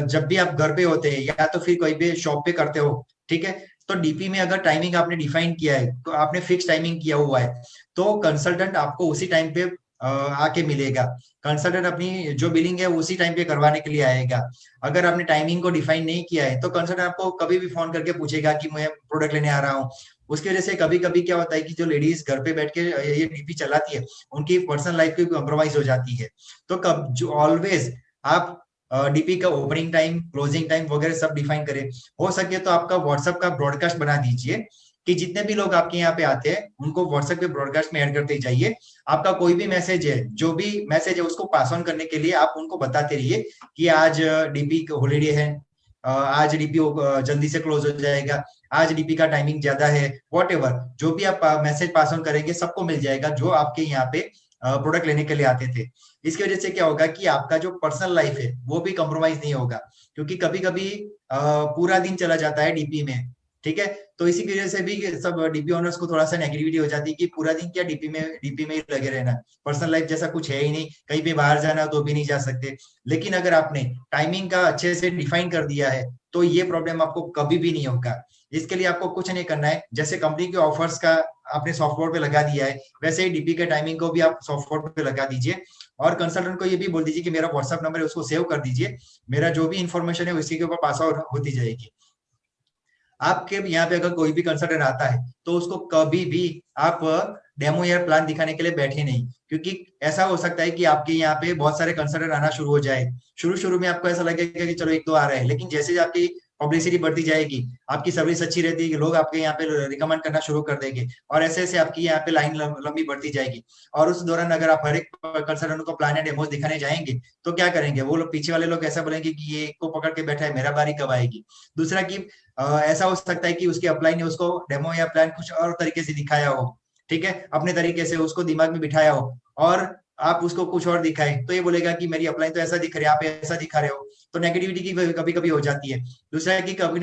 जब भी आप घर पे होते हैं या तो फिर कोई भी शॉप पे करते हो, ठीक है, तो डीपी में अगर टाइमिंग आपने डिफाइन किया है, तो आपने फिक्स टाइमिंग किया हुआ है, तो कंसल्टेंट आपको उसी टाइम पे आके मिलेगा। कंसल्टेंट अपनी जो बिलिंग है उसी टाइम पे करवाने के लिए आएगा। अगर आपने टाइमिंग को डिफाइन नहीं किया है तो कंसल्टेंट आपको कभी भी फोन करके पूछेगा कि मैं प्रोडक्ट लेने आ रहा हूँ। उसकी वजह से कभी कभी क्या होता है कि जो लेडीज घर पे बैठ के ये डीपी चलाती है उनकी पर्सनल लाइफ भी कॉम्प्रोमाइज हो जाती है। तो कब जो ऑलवेज आप डीपी का ओपनिंग टाइम, क्लोजिंग टाइम वगैरह सब डिफाइन करें। हो सके तो आपका व्हाट्सएप का ब्रॉडकास्ट बना दीजिए कि जितने भी लोग आपके यहाँ पे आते हैं उनको व्हाट्सएप के ब्रॉडकास्ट में ऐड करते जाइए। आपका कोई भी मैसेज है, जो भी मैसेज है उसको पास ऑन करने के लिए आप उनको बताते रहिए कि आज डीपी हॉलीडे है, आज डीपी जल्दी से क्लोज हो जाएगा, आज डीपी का टाइमिंग ज्यादा है, वॉट जो भी आप मैसेज पास ऑन करेंगे सबको मिल जाएगा जो आपके यहाँ पे प्रोडक्ट लेने के लिए आते थे। इसकी वजह से क्या होगा कि आपका जो पर्सनल लाइफ है वो भी कॉम्प्रोमाइज नहीं होगा, क्योंकि कभी कभी पूरा दिन चला जाता है डीपी में। ठीक है, तो इसी की वजह से भी सब डीपी ओनर्स को थोड़ा सा नेगेटिविटी हो जाती है कि पूरा दिन क्या डीपी में ही लगे रहना, पर्सनल लाइफ जैसा कुछ है ही नहीं, कहीं पे बाहर जाना तो भी नहीं जा सकते। लेकिन अगर आपने टाइमिंग का अच्छे से डिफाइन कर दिया है तो ये प्रॉब्लम आपको कभी भी नहीं होगा। इसके लिए आपको कुछ नहीं करना है, जैसे कंपनी के ऑफर्स का आपने सॉफ्टवेयर पे लगा दिया है वैसे ही डीपी के टाइमिंग को भी आप सॉफ्टवेयर पे लगा दीजिए। और कंसल्टेंट को ये भी बोल दीजिए कि मेरा व्हाट्सएप नंबर है उसको सेव कर दीजिए, मेरा जो भी इंफॉर्मेशन है उसी के ऊपर पास आउट होती जाएगी। आपके यहाँ पे अगर कोई भी कंसल्टेंट आता है तो उसको कभी भी आप डेमो या प्लान दिखाने के लिए बैठे नहीं, क्योंकि ऐसा हो सकता है कि आपके यहाँ पे बहुत सारे कंसल्टेंट आना शुरू हो जाए। शुरू शुरू में आपको ऐसा लगेगा कि चलो एक दो आ रहे हैं, लेकिन जैसे आपकी पब्लिसिटी बढ़ती जाएगी, आपकी सर्विस अच्छी रहती है, लोग आपके यहाँ पे रिकमेंड करना शुरू कर देंगे, और ऐसे ऐसे आपकी यहाँ पे लाइन लंबी बढ़ती जाएगी। और उस दौरान अगर आप हर एक कंसल्टेंट को प्लान या डेमोज दिखाने जाएंगे तो क्या करेंगे वो लोग, पीछे वाले लोग ऐसा बोलेंगे कि ये को पकड़ के बैठा है, मेरा बारी कब आएगी। दूसरा कि ऐसा हो सकता है कि उसके अपलाइन ने उसको डेमो या प्लान कुछ और तरीके से दिखाया हो, ठीक है, अपने तरीके से उसको दिमाग में बिठाया हो, और आप उसको कुछ और दिखाए तो ये बोलेगा कि मेरी अपलाइन तो ऐसा दिख रही है, आप ऐसा दिखा रहे हो। तो नेगेटिविटी की कभी कभी हो जाती है। दूसरा है कि कभी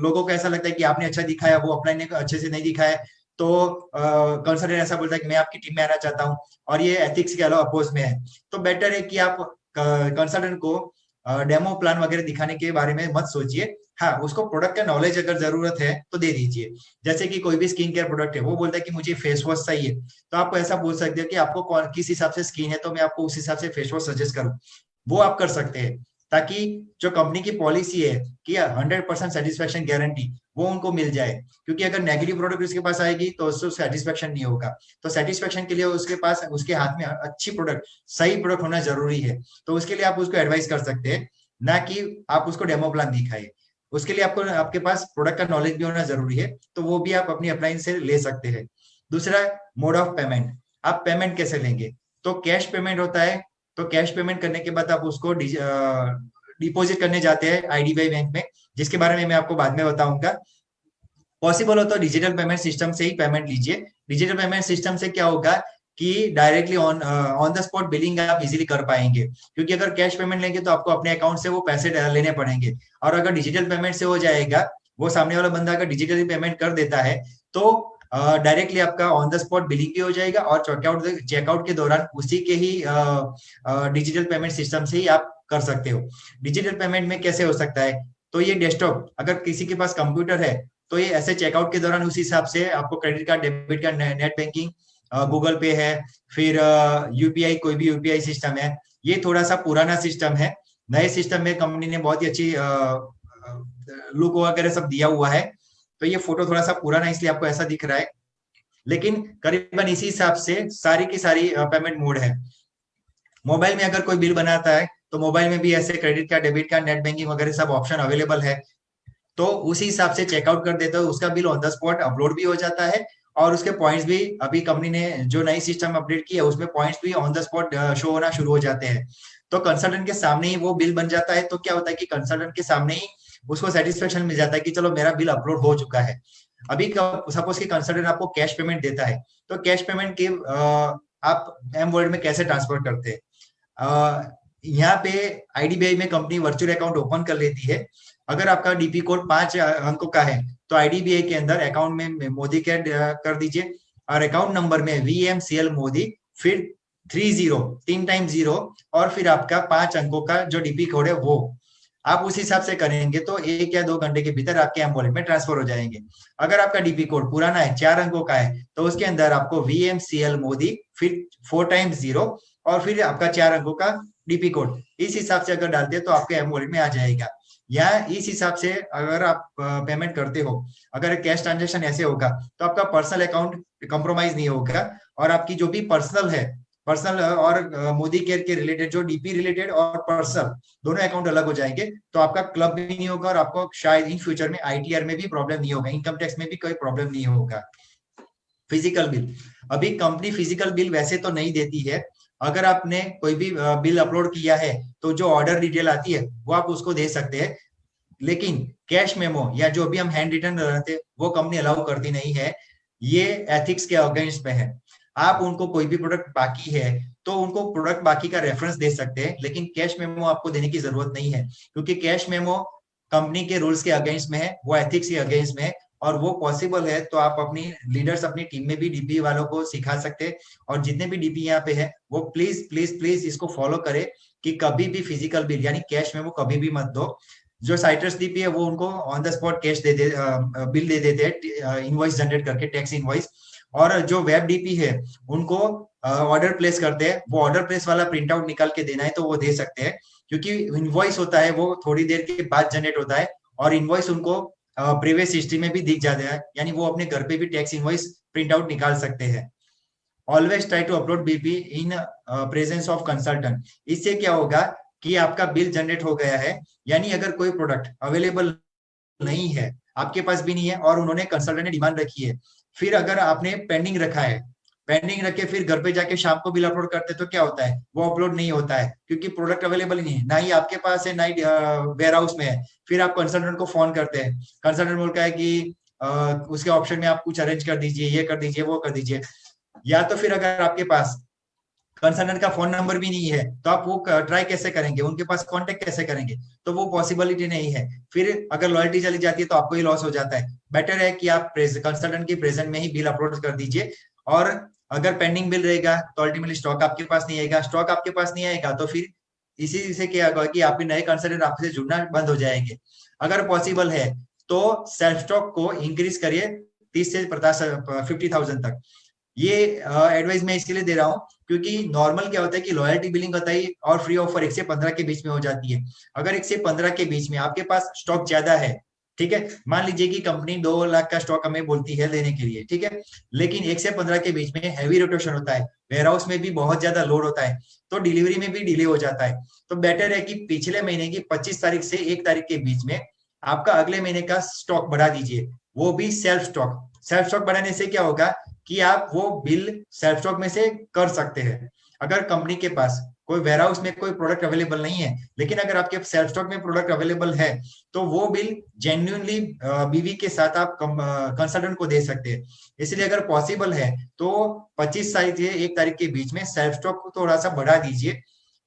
लोगों को ऐसा लगता है कि आपने अच्छा दिखाया, वो अपलाइन ने अच्छे से नहीं दिखाया, तो कंसल्टेंट ऐसा बोलता है कि मैं आपकी टीम में आना चाहता हूँ, और ये एथिक्स के अलावा अपोज में है। तो बेटर है कि आप कंसल्टेंट को डेमो प्लान वगैरह दिखाने के बारे में मत सोचिए। हाँ, उसको प्रोडक्ट का नॉलेज अगर जरूरत है तो दे दीजिए। जैसे कि कोई भी स्किन केयर प्रोडक्ट है, वो बोलता है कि मुझे फेस वॉश चाहिए, तो आपको ऐसा बोल सकते हो कि आपको कौन किस हिसाब से स्किन है, तो मैं आपको उस हिसाब से फेस वॉश सजेस्ट करूँ। वो आप कर सकते हैं, ताकि जो कंपनी की पॉलिसी है कि 100% सेटिस्फेक्शन गारंटी, वो उनको मिल जाए। क्योंकि अगर नेगेटिव प्रोडक्ट उसके पास आएगी तो उसको सेटिस्फेक्शन नहीं होगा। तो सेटिस्फेक्शन के लिए उसके पास, उसके हाथ में अच्छी प्रोडक्ट, सही प्रोडक्ट होना जरूरी है। तो उसके लिए आप उसको एडवाइस कर सकते हैं, ना कि आप उसको डेमो प्लान दिखाए। उसके लिए आपको, आपके पास प्रोडक्ट का नॉलेज भी होना जरूरी है, तो वो भी आप अपनी अपलाइन से ले सकते हैं। दूसरा, मोड ऑफ पेमेंट, आप पेमेंट कैसे लेंगे? तो कैश पेमेंट होता है, तो कैश पेमेंट करने के बाद आप उसको डिपॉजिट करने जाते हैं आईडीबीआई बैंक में, जिसके बारे में मैं आपको बाद में बताऊंगा। पॉसिबल हो तो डिजिटल पेमेंट सिस्टम से ही पेमेंट लीजिए। डिजिटल पेमेंट सिस्टम से क्या होगा कि directly on the spot billing आप इजीली कर पाएंगे। क्योंकि अगर कैश पेमेंट लेंगे तो आपको अपने अकाउंट से वो पैसे लेने पड़ेंगे, और अगर डिजिटल पेमेंट से हो जाएगा, वो सामने वाला बंदा अगर डिजिटली पेमेंट कर देता है, तो डायरेक्टली आपका ऑन द स्पॉट बिलिंग भी हो जाएगा, और चेकआउट के दौरान उसी के ही डिजिटल पेमेंट सिस्टम से ही आप कर सकते हो। डिजिटल पेमेंट में कैसे हो सकता है? तो ये डेस्कटॉप, अगर किसी के पास कंप्यूटर है तो ये ऐसे चेकआउट के दौरान उसी हिसाब से आपको credit card, debit card, net banking, Google पे है, फिर यूपीआई, कोई भी यूपीआई सिस्टम है, ये थोड़ा सा पुराना सिस्टम है। नए सिस्टम में कंपनी ने बहुत ही अच्छी लुक वगैरह सब दिया हुआ है। तो ये फोटो थोड़ा सा पुराना इसलिए आपको ऐसा दिख रहा है, लेकिन करीबन इसी हिसाब से सारी की सारी पेमेंट मोड है। मोबाइल में अगर कोई बिल बनाता है तो मोबाइल में भी ऐसे credit card, debit card, net banking वगैरह सब ऑप्शन अवेलेबल है। तो उसी हिसाब से चेकआउट कर देते हो, उसका bill on the spot upload भी हो जाता है, और उसके पॉइंट्स भी, अभी कंपनी ने जो नई सिस्टम अपडेट किया है उसमें पॉइंट्स भी ऑन द स्पॉट शो होना शुरू हो जाते हैं। तो कंसल्टेंट के सामने ही वो बिल बन जाता है। तो क्या होता है कि कंसल्टेंट के सामने ही उसको सेटिस्फेक्शन मिल जाता है कि चलो मेरा बिल अपलोड हो चुका है। अभी सपोज कि कंसल्टेंट आपको कैश पेमेंट देता है, तो कैश पेमेंट के आप एम वर्ल्ड में कैसे ट्रांसफर करते हैं? यहाँ पे आईडीबीआई में कंपनी वर्चुअल अकाउंट ओपन कर लेती है। अगर आपका डीपी कोड 5 अंकों का है तो आईडीबीआई के अंदर अकाउंट में मोदी कैड कर दीजिए, और अकाउंट नंबर में VMCL मोदी, फिर 30, 3 टाइम 0, और फिर आपका 5 अंकों का जो डीपी कोड है वो आप उस हिसाब से करेंगे तो 1 या 2 घंटे के भीतर आपके एम वॉलेट में ट्रांसफर हो जाएंगे। अगर आपका डीपी कोड पुराना है, 4 अंकों का है, तो उसके अंदर आपको VMCL मोदी, फिर 4 टाइम 0, और फिर आपका 4 अंकों का डीपी कोड, इस हिसाब से अगर डालते हैं तो आपके एम वॉलेट में आ जाएगा। या इस हिसाब से अगर आप पेमेंट करते हो, अगर कैश ट्रांजेक्शन ऐसे होगा तो आपका पर्सनल अकाउंट कंप्रोमाइज नहीं होगा, और आपकी जो भी पर्सनल है, पर्सनल और मोदी केयर के रिलेटेड, जो डीपी रिलेटेड और पर्सनल दोनों अकाउंट अलग हो जाएंगे। तो आपका क्लब भी नहीं होगा, और आपको शायद इन फ्यूचर में ITR में भी प्रॉब्लम नहीं होगा, इनकम टैक्स में भी कोई प्रॉब्लम नहीं होगा। फिजिकल बिल, अभी कंपनी फिजिकल बिल वैसे तो नहीं देती है। अगर आपने कोई भी बिल अपलोड किया है तो जो ऑर्डर डिटेल आती है वो आप उसको दे सकते हैं, लेकिन कैश मेमो या जो भी हम हैंड रिटन रहते हैं वो कंपनी अलाउ करती नहीं है। ये एथिक्स के अगेंस्ट में है। आप उनको कोई भी प्रोडक्ट बाकी है तो उनको प्रोडक्ट बाकी का रेफरेंस दे सकते हैं, लेकिन कैश मेमो आपको देने की जरूरत नहीं है, क्योंकि कैश मेमो कंपनी के रूल्स के अगेंस्ट में है, वो एथिक्स के अगेंस्ट में है। और वो पॉसिबल है तो आप अपनी लीडर्स, अपनी टीम में भी डीपी वालों को सिखा सकते हैं। और जितने भी डीपी यहाँ पे है वो प्लीज प्लीज प्लीज इसको फॉलो करे कि कभी भी फिजिकल बिल यानी कैश मेमो कभी भी मत दो। जो साइट्रस डीपी है वो उनको ऑन द स्पॉट कैश दे दे, बिल दे देते हैं, इनवॉइस जनरेट करके, टैक्स इनवॉइस। और जो वेब डीपी है उनको ऑर्डर प्लेस करते हैं, वो ऑर्डर प्लेस वाला प्रिंट आउट निकाल के देना है तो वो दे सकते हैं, क्योंकि इनवॉइस होता है वो थोड़ी देर के बाद जनरेट होता है, और इनवॉइस उनको प्रीवियस हिस्ट्री में भी दिख जाता है, यानी वो अपने घर पे भी टैक्स इनवॉइस प्रिंट आउट निकाल सकते हैं। Always try to upload BP in presence of consultant. इससे क्या होगा कि आपका बिल जनरेट हो गया है, यानी अगर कोई प्रोडक्ट अवेलेबल नहीं है, आपके पास भी नहीं है, और उन्होंने कंसल्टेंट ने डिमांड रखी है, फिर अगर आपने पेंडिंग रखा है, पेंडिंग रख के फिर घर पे जाके शाम को बिल अपलोड करते तो क्या होता है, वो अपलोड नहीं होता है क्योंकि प्रोडक्ट अवेलेबल ही नहीं है, ना ही आपके पास है, ना ही वेयर हाउस में है। फिर आप कंसल्टेंट को फोन करते हैं, कंसल्टेंट बोलता है कि उसके ऑप्शन में आप कुछ अरेंज कर दीजिए, ये कर दीजिए, वो कर दीजिए। या तो फिर अगर आपके पास कंसल्टेंट का फोन नंबर भी नहीं है तो आप वो ट्राई कैसे करेंगे, उनके पास कांटेक्ट कैसे करेंगे, तो वो पॉसिबिलिटी नहीं है। फिर अगर लॉयल्टी चली जाती है तो आपको ही लॉस हो जाता है। बेटर है कि आप कंसल्टेंट की प्रेजेंट में ही बिल अपलोड कर दीजिए। और अगर पेंडिंग बिल रहेगा तो अल्टीमेटली स्टॉक आपके पास नहीं आएगा, स्टॉक आपके पास नहीं आएगा तो फिर इसी से क्या होगा कि आपके नए कंसल्टेंट आपसे जुड़ना बंद हो जाएंगे। अगर पॉसिबल है तो सेल्फ स्टॉक को इंक्रीज करिए 30 से 50,000 तक। ये एडवाइस मैं इसके लिए दे रहा हूँ क्योंकि नॉर्मल क्या होता है कि लॉयल्टी बिलिंग होता है और फ्री ऑफर 1 से 15 के बीच में हो जाती है। अगर 1 से 15 के बीच में आपके पास स्टॉक ज्यादा है, ठीक है, मान लीजिए कि कंपनी 2 लाख का स्टॉक हमें बोलती है लेने के लिए, ठीक है, लेकिन 1 से 15 के बीच में हैवी रोटेशन होता है, वेयर हाउस में भी बहुत ज्यादा लोड होता है, तो डिलीवरी में भी डिले हो जाता है। तो बेटर है कि पिछले महीने की 25 तारीख से 1 तारीख के बीच में आपका अगले महीने का स्टॉक बढ़ा दीजिए, वो भी सेल्फ स्टॉक। सेल्फ स्टॉक बढ़ाने से क्या होगा कि आप वो बिल सेल्फ स्टॉक में से कर सकते हैं। अगर कंपनी के पास कोई वेयर हाउस में कोई प्रोडक्ट अवेलेबल नहीं है, लेकिन अगर आपके सेल्फ स्टॉक में प्रोडक्ट अवेलेबल है, तो वो बिल जेन्युइनली बीवी के साथ आप कंसल्टेंट को दे सकते हैं। इसलिए अगर पॉसिबल है तो 25 तारीख से 1 तारीख के बीच में सेल्फ स्टॉक को थोड़ा सा बढ़ा दीजिए।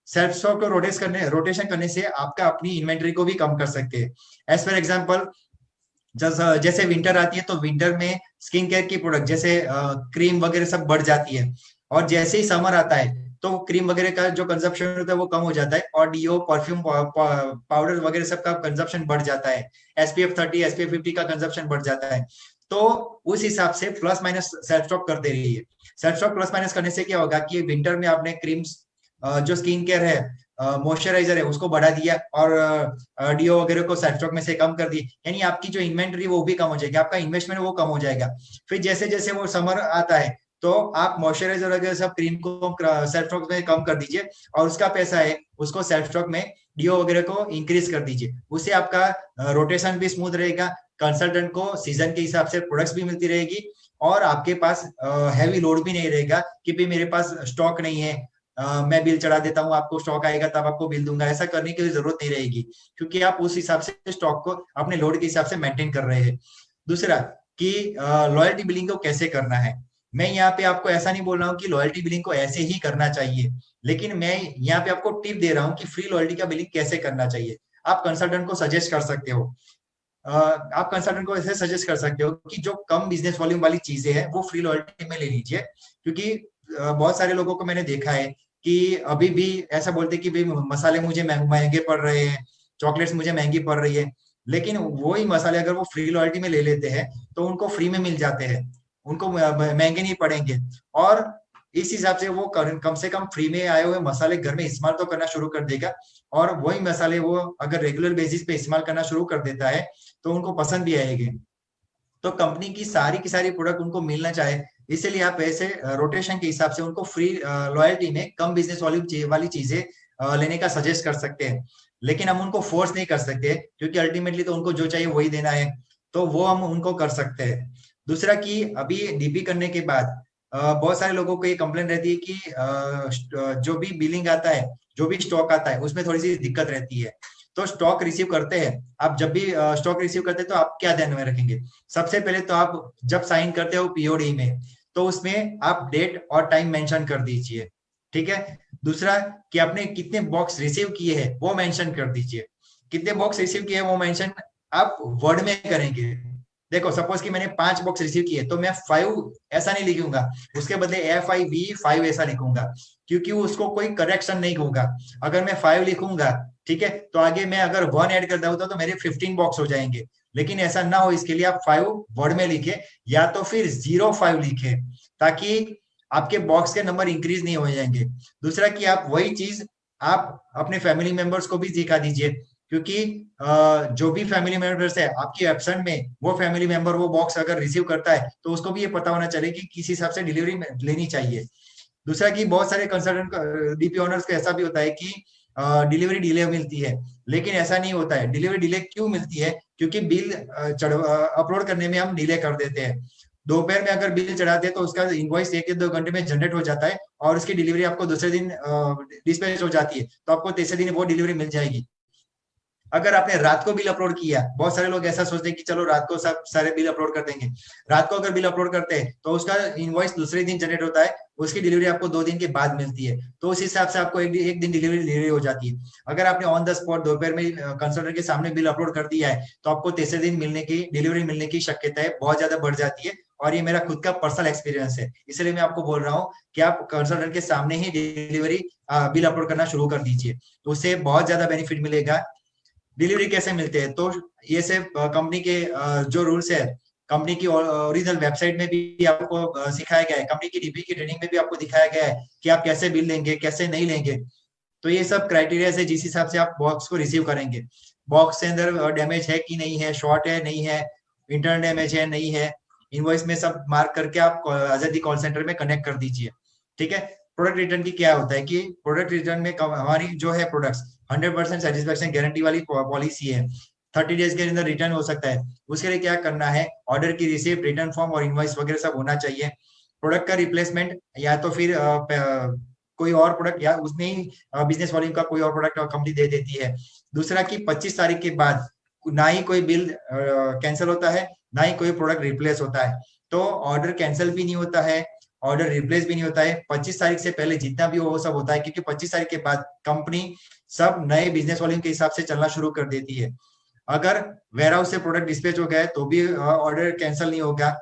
सेल्फ स्टॉक को रोटेशन करने से आपका अपनी इन्वेंट्री को भी कम कर सकते हैं। एज फॉर एग्जाम्पल, जैसे विंटर आती है तो विंटर में स्किन केयर की प्रोडक्ट जैसे क्रीम वगैरह सब बढ़ जाती है, और जैसे ही समर आता है तो क्रीम वगैरह का जो कंजप्शन होता है वो कम हो जाता है, और डीओ परफ्यूम पाउडर वगैरह सब का कंजप्शन बढ़ जाता है, SPF 30 SPF 50 का कंजप्शन बढ़ जाता है। तो उस हिसाब से प्लस माइनस सेल्फ स्टॉक करते रहिए। सेल्फ स्टॉक प्लस माइनस करने से क्या होगा कि विंटर में आपने क्रीम्स, जो स्किन केयर है, मॉइस्चराइजर है, उसको बढ़ा दिया, और डीओ वगैरह को सेल्फ स्टॉक में से कम कर दी, यानी आपकी जो इन्वेंट्री वो भी कम हो जाएगी, आपका इन्वेस्टमेंट वो कम हो जाएगा। फिर जैसे जैसे वो समर आता है तो आप मॉइस्चराइजर वगैरह सब क्रीम को सेल्फ स्टॉक में कम कर दीजिए, और उसका पैसा है उसको सेल्फ स्टॉक में डीओ वगैरह को इंक्रीज कर दीजिए। उससे आपका रोटेशन भी स्मूथ रहेगा, कंसल्टेंट को सीजन के हिसाब से प्रोडक्ट्स भी मिलती रहेगी, और आपके पास हैवी लोड भी नहीं रहेगा कि भाई मेरे पास स्टॉक नहीं है, मैं बिल चढ़ा देता हूँ, आपको स्टॉक आएगा तब आपको बिल दूंगा, ऐसा करने की जरूरत नहीं रहेगी, क्योंकि आप उस हिसाब से स्टॉक को अपने लोड के हिसाब से मेंटेन कर रहे हैं। दूसरा कि लॉयल्टी बिलिंग को कैसे करना है, मैं यहाँ पे आपको ऐसा नहीं बोल रहा हूँ कि लॉयल्टी बिलिंग को ऐसे ही करना चाहिए, लेकिन मैं यहाँ पे आपको टिप दे रहा हूँ कि फ्री लॉयल्टी का बिलिंग कैसे करना चाहिए। आप कंसल्टेंट को सजेस्ट कर सकते हो, आप कंसल्टेंट को ऐसे सजेस्ट कर सकते हो कि जो कम बिजनेस वॉल्यूम वाली चीजें हैं वो फ्री लॉयल्टी में ले लीजिए, क्योंकि बहुत सारे लोगों को मैंने देखा है कि अभी भी ऐसा बोलते हैं कि भाई मसाले मुझे महंगे पड़ रहे हैं, चॉकलेट्स मुझे महंगी पड़ रही है, लेकिन वही मसाले अगर वो फ्री लॉयल्टी में ले लेते हैं तो उनको फ्री में मिल जाते हैं, उनको महंगे नहीं पड़ेंगे। और इस हिसाब से वो कम से कम फ्री में आए हुए मसाले घर में इस्तेमाल तो करना शुरू कर देगा, और वही मसाले वो अगर रेगुलर बेसिस पे इस्तेमाल करना शुरू कर देता है तो उनको पसंद भी आएगी। तो कंपनी की सारी प्रोडक्ट उनको मिलना चाहे, इसलिए आप ऐसे रोटेशन के हिसाब से उनको फ्री लॉयल्टी में कम बिजनेस वाली चीजें लेने का सजेस्ट कर सकते हैं, लेकिन हम उनको फोर्स नहीं कर सकते क्योंकि अल्टीमेटली तो उनको जो चाहिए वही देना है, तो वो हम उनको कर सकते हैं। दूसरा कि अभी डीपी करने के बाद बहुत सारे लोगों को ये कंप्लेन रहती है कि जो भी बिलिंग आता है, जो भी स्टॉक आता है उसमें थोड़ी सी दिक्कत रहती है। तो स्टॉक रिसीव करते हैं, आप जब भी स्टॉक रिसीव करते हैं तो आप क्या ध्यान में रखेंगे, सबसे पहले तो आप जब साइन करते हो पीओडी में तो उसमें आप डेट और टाइम मेंशन कर दीजिए, ठीक है। दूसरा कि आपने कितने बॉक्स रिसीव किए हैं वो मेंशन कर दीजिए, कितने बॉक्स रिसीव किए हैं वो मेंशन आप वर्ड में करेंगे। देखो सपोज कि मैंने 5 बॉक्स रिसीव किए तो मैं 5 ऐसा नहीं लिखूंगा, उसके बदले FIV5 ऐसा लिखूंगा, क्योंकि उसको कोई करेक्शन नहीं होगा। अगर मैं 5 लिखूंगा, ठीक है, तो आगे मैं अगर 1 ऐड कर दूंगा तो मेरे 15 बॉक्स हो जाएंगे, लेकिन ऐसा ना हो इसके लिए आप 5 वर्ड में लिखे, या तो फिर 05 लिखे, ताकि आपके बॉक्स के नंबर इंक्रीज नहीं हो जाएंगे। दूसरा कि आप वही चीज आप अपने फैमिली मेंबर्स को भी दिखा दीजिए, क्योंकि जो भी फैमिली मेंबर्स है आपकी एब्सेंट में, वो फैमिली मेंबर वो बॉक्स अगर रिसीव करता है तो उसको भी ये पता होना चाहिए कि किस हिसाब से डिलीवरी लेनी चाहिए। दूसरा कि बहुत सारे कंसल्टेंट डीपी ओनर्स का ऐसा भी होता है कि डिलीवरी डिले मिलती है। लेकिन ऐसा नहीं होता है। डिलीवरी डिले क्यों मिलती है? क्योंकि बिल अपलोड करने में हम डिले कर देते हैं। दोपहर में अगर बिल चढ़ाते हैं तो उसका इनवॉइस 1 या 2 घंटे में जनरेट हो जाता है और उसकी डिलीवरी आपको दूसरे दिन डिस्पैच हो जाती है, तो आपको तीसरे दिन वो डिलीवरी मिल जाएगी। अगर आपने रात को बिल अपलोड किया, बहुत सारे लोग ऐसा सोचते हैं कि चलो रात को सब सारे बिल अपलोड कर देंगे। रात को अगर बिल अपलोड करते हैं तो उसका इनवॉइस दूसरे दिन जनरेट होता है, उसकी डिलीवरी आपको 2 दिन के बाद मिलती है, तो उस हिसाब से आपको एक दिन डिलीवरी हो जाती है। अगर आपने ऑन द स्पॉट दोपहर में कंसल्टेंट के सामने बिल अपलोड कर दिया है तो आपको तीसरे दिन डिलीवरी मिलने की शक्यता है बहुत ज्यादा बढ़ जाती है। और ये मेरा खुद का पर्सनल एक्सपीरियंस है, इसलिए मैं आपको बोल रहा हूँ कि आप कंसल्टेंट के सामने ही डिलीवरी बिल अपलोड करना शुरू कर दीजिए, तो उससे बहुत ज्यादा बेनिफिट मिलेगा। डिलीवरी कैसे मिलते हैं? तो ये सिर्फ कंपनी के जो रूल्स है, कंपनी की ओरिजिनल वेबसाइट में भी आपको सिखाया गया है, कंपनी की डीपी की ट्रेनिंग में भी आपको दिखाया गया है कि आप कैसे बिल लेंगे, कैसे नहीं लेंगे। तो ये सब क्राइटेरिया है जिस हिसाब से आप बॉक्स को रिसीव करेंगे। बॉक्स के अंदर डैमेज है कि नहीं है, शॉर्ट है नहीं है, इंटरनल डैमेज है नहीं है, इनवॉइस में सब मार्क करके आप आजादी कॉल सेंटर में कनेक्ट कर दीजिए। ठीक है। प्रोडक्ट रिटर्न की क्या होता है कि प्रोडक्ट रिटर्न में हमारी जो है प्रोडक्ट्स 100% सेटिस्फेक्शन गारंटी वाली पॉलिसी है। 30 डेज के अंदर रिटर्न हो सकता है। उसके लिए क्या करना है, ऑर्डर की रिसीप्ट, रिटर्न फॉर्म और इनवॉइस वगैरह सब होना चाहिए। प्रोडक्ट का रिप्लेसमेंट या तो फिर कोई और प्रोडक्ट या उसमें ही बिजनेस वॉल्यूम का कोई और प्रोडक्ट कंपनी दे देती है। दूसरा कि 25 तारीख के बाद ना ही कोई बिल कैंसिल होता है, ना ही कोई प्रोडक्ट रिप्लेस होता है। तो ऑर्डर कैंसिल भी नहीं होता है, ऑर्डर रिप्लेस भी नहीं होता है। 25 तारीख से पहले जितना भी हो वो सब होता है, क्योंकि 25 तारीख के बाद कंपनी सब नए बिजनेस वॉल्यूम के हिसाब से चलना शुरू कर देती है। अगर वेयर हाउस से प्रोडक्ट डिस्पैच हो गया है तो भी ऑर्डर कैंसिल नहीं होगा।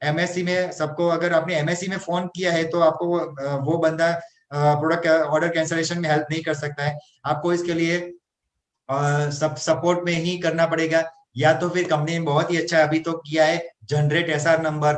एमएससी में सबको, अगर आपने एमएससी में फोन किया है तो आपको वो बंदा प्रोडक्ट ऑर्डर कैंसिलेशन में हेल्प नहीं कर सकता है। आपको इसके लिए सब सपोर्ट में ही करना पड़ेगा, या तो फिर कंपनी ने बहुत ही अच्छा अभी तो किया है, जनरेट एसआर नंबर,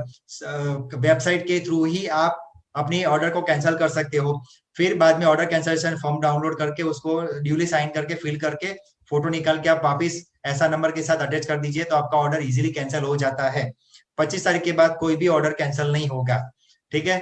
वेबसाइट के थ्रू ही आप अपनी ऑर्डर को कैंसिल कर सकते हो। फिर बाद में ऑर्डर कैंसिलेशन फॉर्म डाउनलोड करके उसको ड्यूली साइन करके फिल करके फोटो निकाल के आप वापिस ऐसा नंबर के साथ अटैच कर दीजिए, तो आपका ऑर्डर इजीली कैंसिल हो जाता है। 25 तारीख के बाद कोई भी ऑर्डर कैंसिल नहीं होगा। ठीक है।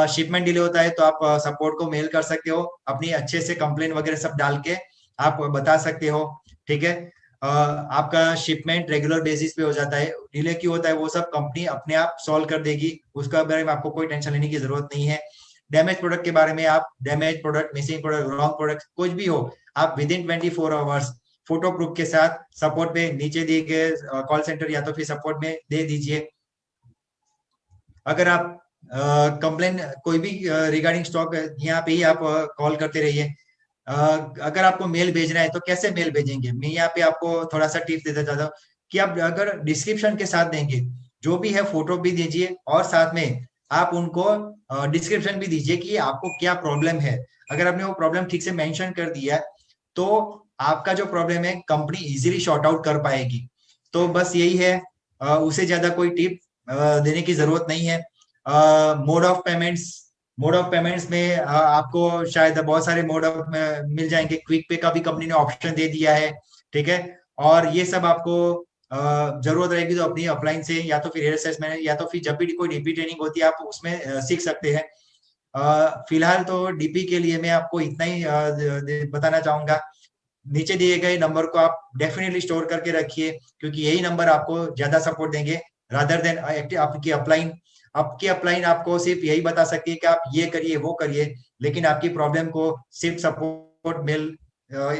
शिपमेंट डिले होता है तो आप सपोर्ट को मेल कर सकते हो, अपनी अच्छे से कंप्लेन वगैरह सब डाल के आप बता सकते हो। ठीक है। आपका शिपमेंट रेगुलर बेसिस पे हो जाता है। डिले क्यों होता है वो सब कंपनी अपने आप सॉल्व कर देगी, उसका बारे में आपको कोई टेंशन लेने की जरूरत नहीं है। डैमेज प्रोडक्ट के बारे में, आप damage product, missing product, wrong product कुछ भी हो, आप with in 24 hours photo proof के साथ सपोर्ट पे नीचे दिए गए कॉल सेंटर या तो फिर सपोर्ट में दे दीजिए। अगर आप कंप्लेन कोई भी रिगार्डिंग स्टॉक, यहाँ पे ही आप कॉल करते रहिए। अगर आपको मेल भेजना है तो कैसे मेल भेजेंगे, मैं यहाँ पे आपको थोड़ा सा टिप्स देता चाहता हूँ कि आप अगर डिस्क्रिप्शन के साथ देंगे, जो भी है फोटो भी दीजिए और साथ में आप उनको डिस्क्रिप्शन भी दीजिए कि आपको क्या प्रॉब्लम है। अगर आपने वो प्रॉब्लम ठीक से मेंशन कर दिया तो आपका जो प्रॉब्लम है कंपनी इजीली शॉर्ट आउट कर पाएगी। तो बस यही है, उसे ज्यादा कोई टिप देने की जरूरत नहीं है। Mode of payments, mode of payments में आपको शायद बहुत सारे मोड ऑफ मिल जाएंगे। क्विक पे का भी कंपनी ने ऑप्शन दे दिया है। ठीक है। और ये सब आपको जरूरत रहेगी तो अपनी अपलाइन से या तो फिर एयरसेस में या तो फिर जब भी कोई डीपी ट्रेनिंग होती है आप उसमें सीख सकते हैं। फिलहाल तो डीपी के लिए मैं आपको इतना ही बताना चाहूंगा। नीचे दिए गए नंबर को आप डेफिनेटली स्टोर करके रखिए, क्योंकि यही नंबर आपको ज्यादा सपोर्ट देंगे रादर देन आपकी अपलाइन। आपकी अपलाइन आपको सिर्फ यही बता सकती है कि आप ये करिए वो करिए, लेकिन आपकी प्रॉब्लम को सिर्फ सपोर्ट मेल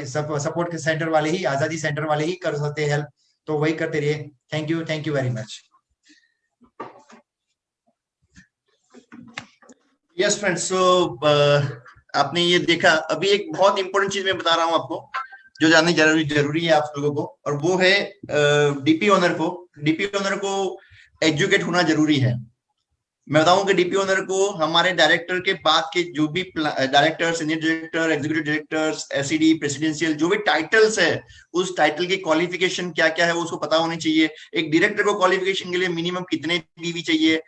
सपोर्ट सेंटर वाले ही, आजादी सेंटर वाले ही कर सकते हैं हेल्प। तो वही करते रहिए। Thank you very much. Yes friends, so आपने ये देखा। अभी एक बहुत इंपॉर्टेंट चीज मैं बता रहा हूँ आपको जो जाननी जरूरी है आप लोगों को, और वो है डीपी ओनर को एजुकेट होना जरूरी है। मैं बताऊं कि डीपी ओनर को हमारे डायरेक्टर के बाद के जो भी director, senior director, executive directors, SED, presidential, जो भी टाइटल्स है, उस टाइटल की क्वालिफिकेशन क्या क्या है वो उसको पता होनी चाहिए। एक डायरेक्टर को क्वालिफिकेशन के लिए मिनिमम कितने बीवी चाहिए,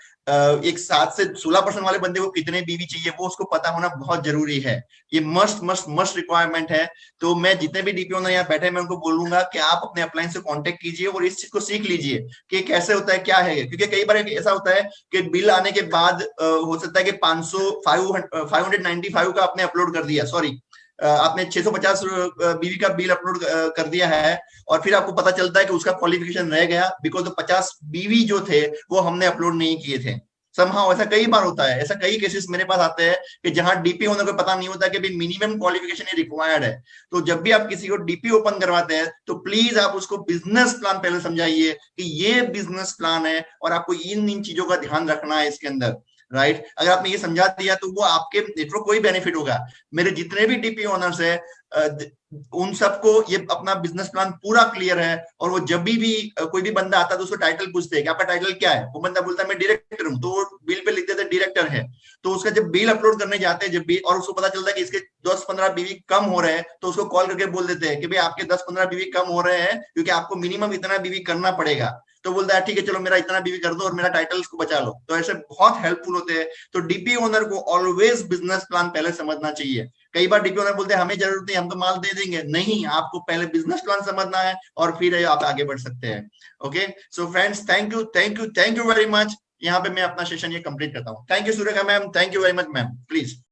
एक 7 से 16% वाले बंदे को कितने बीवी चाहिए, वो उसको पता होना बहुत जरूरी है। ये मस्ट मस्ट मस्ट रिक्वायरमेंट है। तो मैं जितने भी डीपी ओनर यहाँ बैठे मैं उनको बोलूंगा कि आप अपने अपलाइन से कांटेक्ट कीजिए और इस चीज को सीख लीजिए कि कैसे होता है, क्या है। क्योंकि कई बार ऐसा होता है कि बिल आने के बाद हो सकता है कि 595 का आपने अपलोड कर दिया, सॉरी आपने 650 बीवी का बिल अपलोड कर दिया है और फिर आपको पता चलता है कि उसका क्वालिफिकेशन रह गया बिकॉज 50 बीवी जो थे वो हमने अपलोड नहीं किए थे। समहाउ ऐसा कई बार होता है, ऐसा कई केसेस मेरे पास आते हैं कि जहां डीपी ओनर को पता नहीं होता कि भाई मिनिमम क्वालिफिकेशन रिक्वायर्ड है। तो जब भी आप किसी को डीपी ओपन करवाते हैं तो प्लीज आप उसको बिजनेस प्लान पहले समझाइए कि ये बिजनेस प्लान है और आपको इन इन चीजों का ध्यान रखना है इसके अंदर। राइट, अगर आपने ये समझा दिया तो वो आपके नेटवर्क को ही बेनिफिट होगा। मेरे जितने भी डीपी ओनर्स है उन सबको ये अपना बिजनेस प्लान पूरा क्लियर है और वो जब भी कोई भी बंदा आता है तो उसको टाइटल पूछते हैं कि आपका टाइटल क्या है। वो बंदा बोलता है मैं डायरेक्टर हूँ, तो वो बिल पे लिख देते डायरेक्टर है। तो उसका जब बिल अपलोड करने जाते हैं जब भी और उसको पता चलता है कि इसके 10-15 बीवी कम हो रहे हैं तो उसको कॉल करके बोल देते हैं कि भाई आपके 10-15 बीवी कम हो रहे हैं क्योंकि आपको मिनिमम इतना बीवी करना पड़ेगा। तो बोलता है ठीक है चलो मेरा इतना बीवी कर दो और मेरा टाइटल को बचा लो। तो ऐसे बहुत हेल्पफुल होते हैं। तो डीपी ओनर को ऑलवेज बिजनेस प्लान पहले समझना चाहिए। कई बार डीपी ओनर बोलते हैं हमें जरूरत नहीं, हम तो माल दे देंगे। नहीं, आपको पहले बिजनेस प्लान समझना है और फिर आप आगे बढ़ सकते हैं। Okay, so friends, thank you thank you thank you very much. यहाँ पे मैं अपना सेशन ये कंप्लीट करता हूँ। Thank you Surekha ma'am, thank you very much ma'am, please.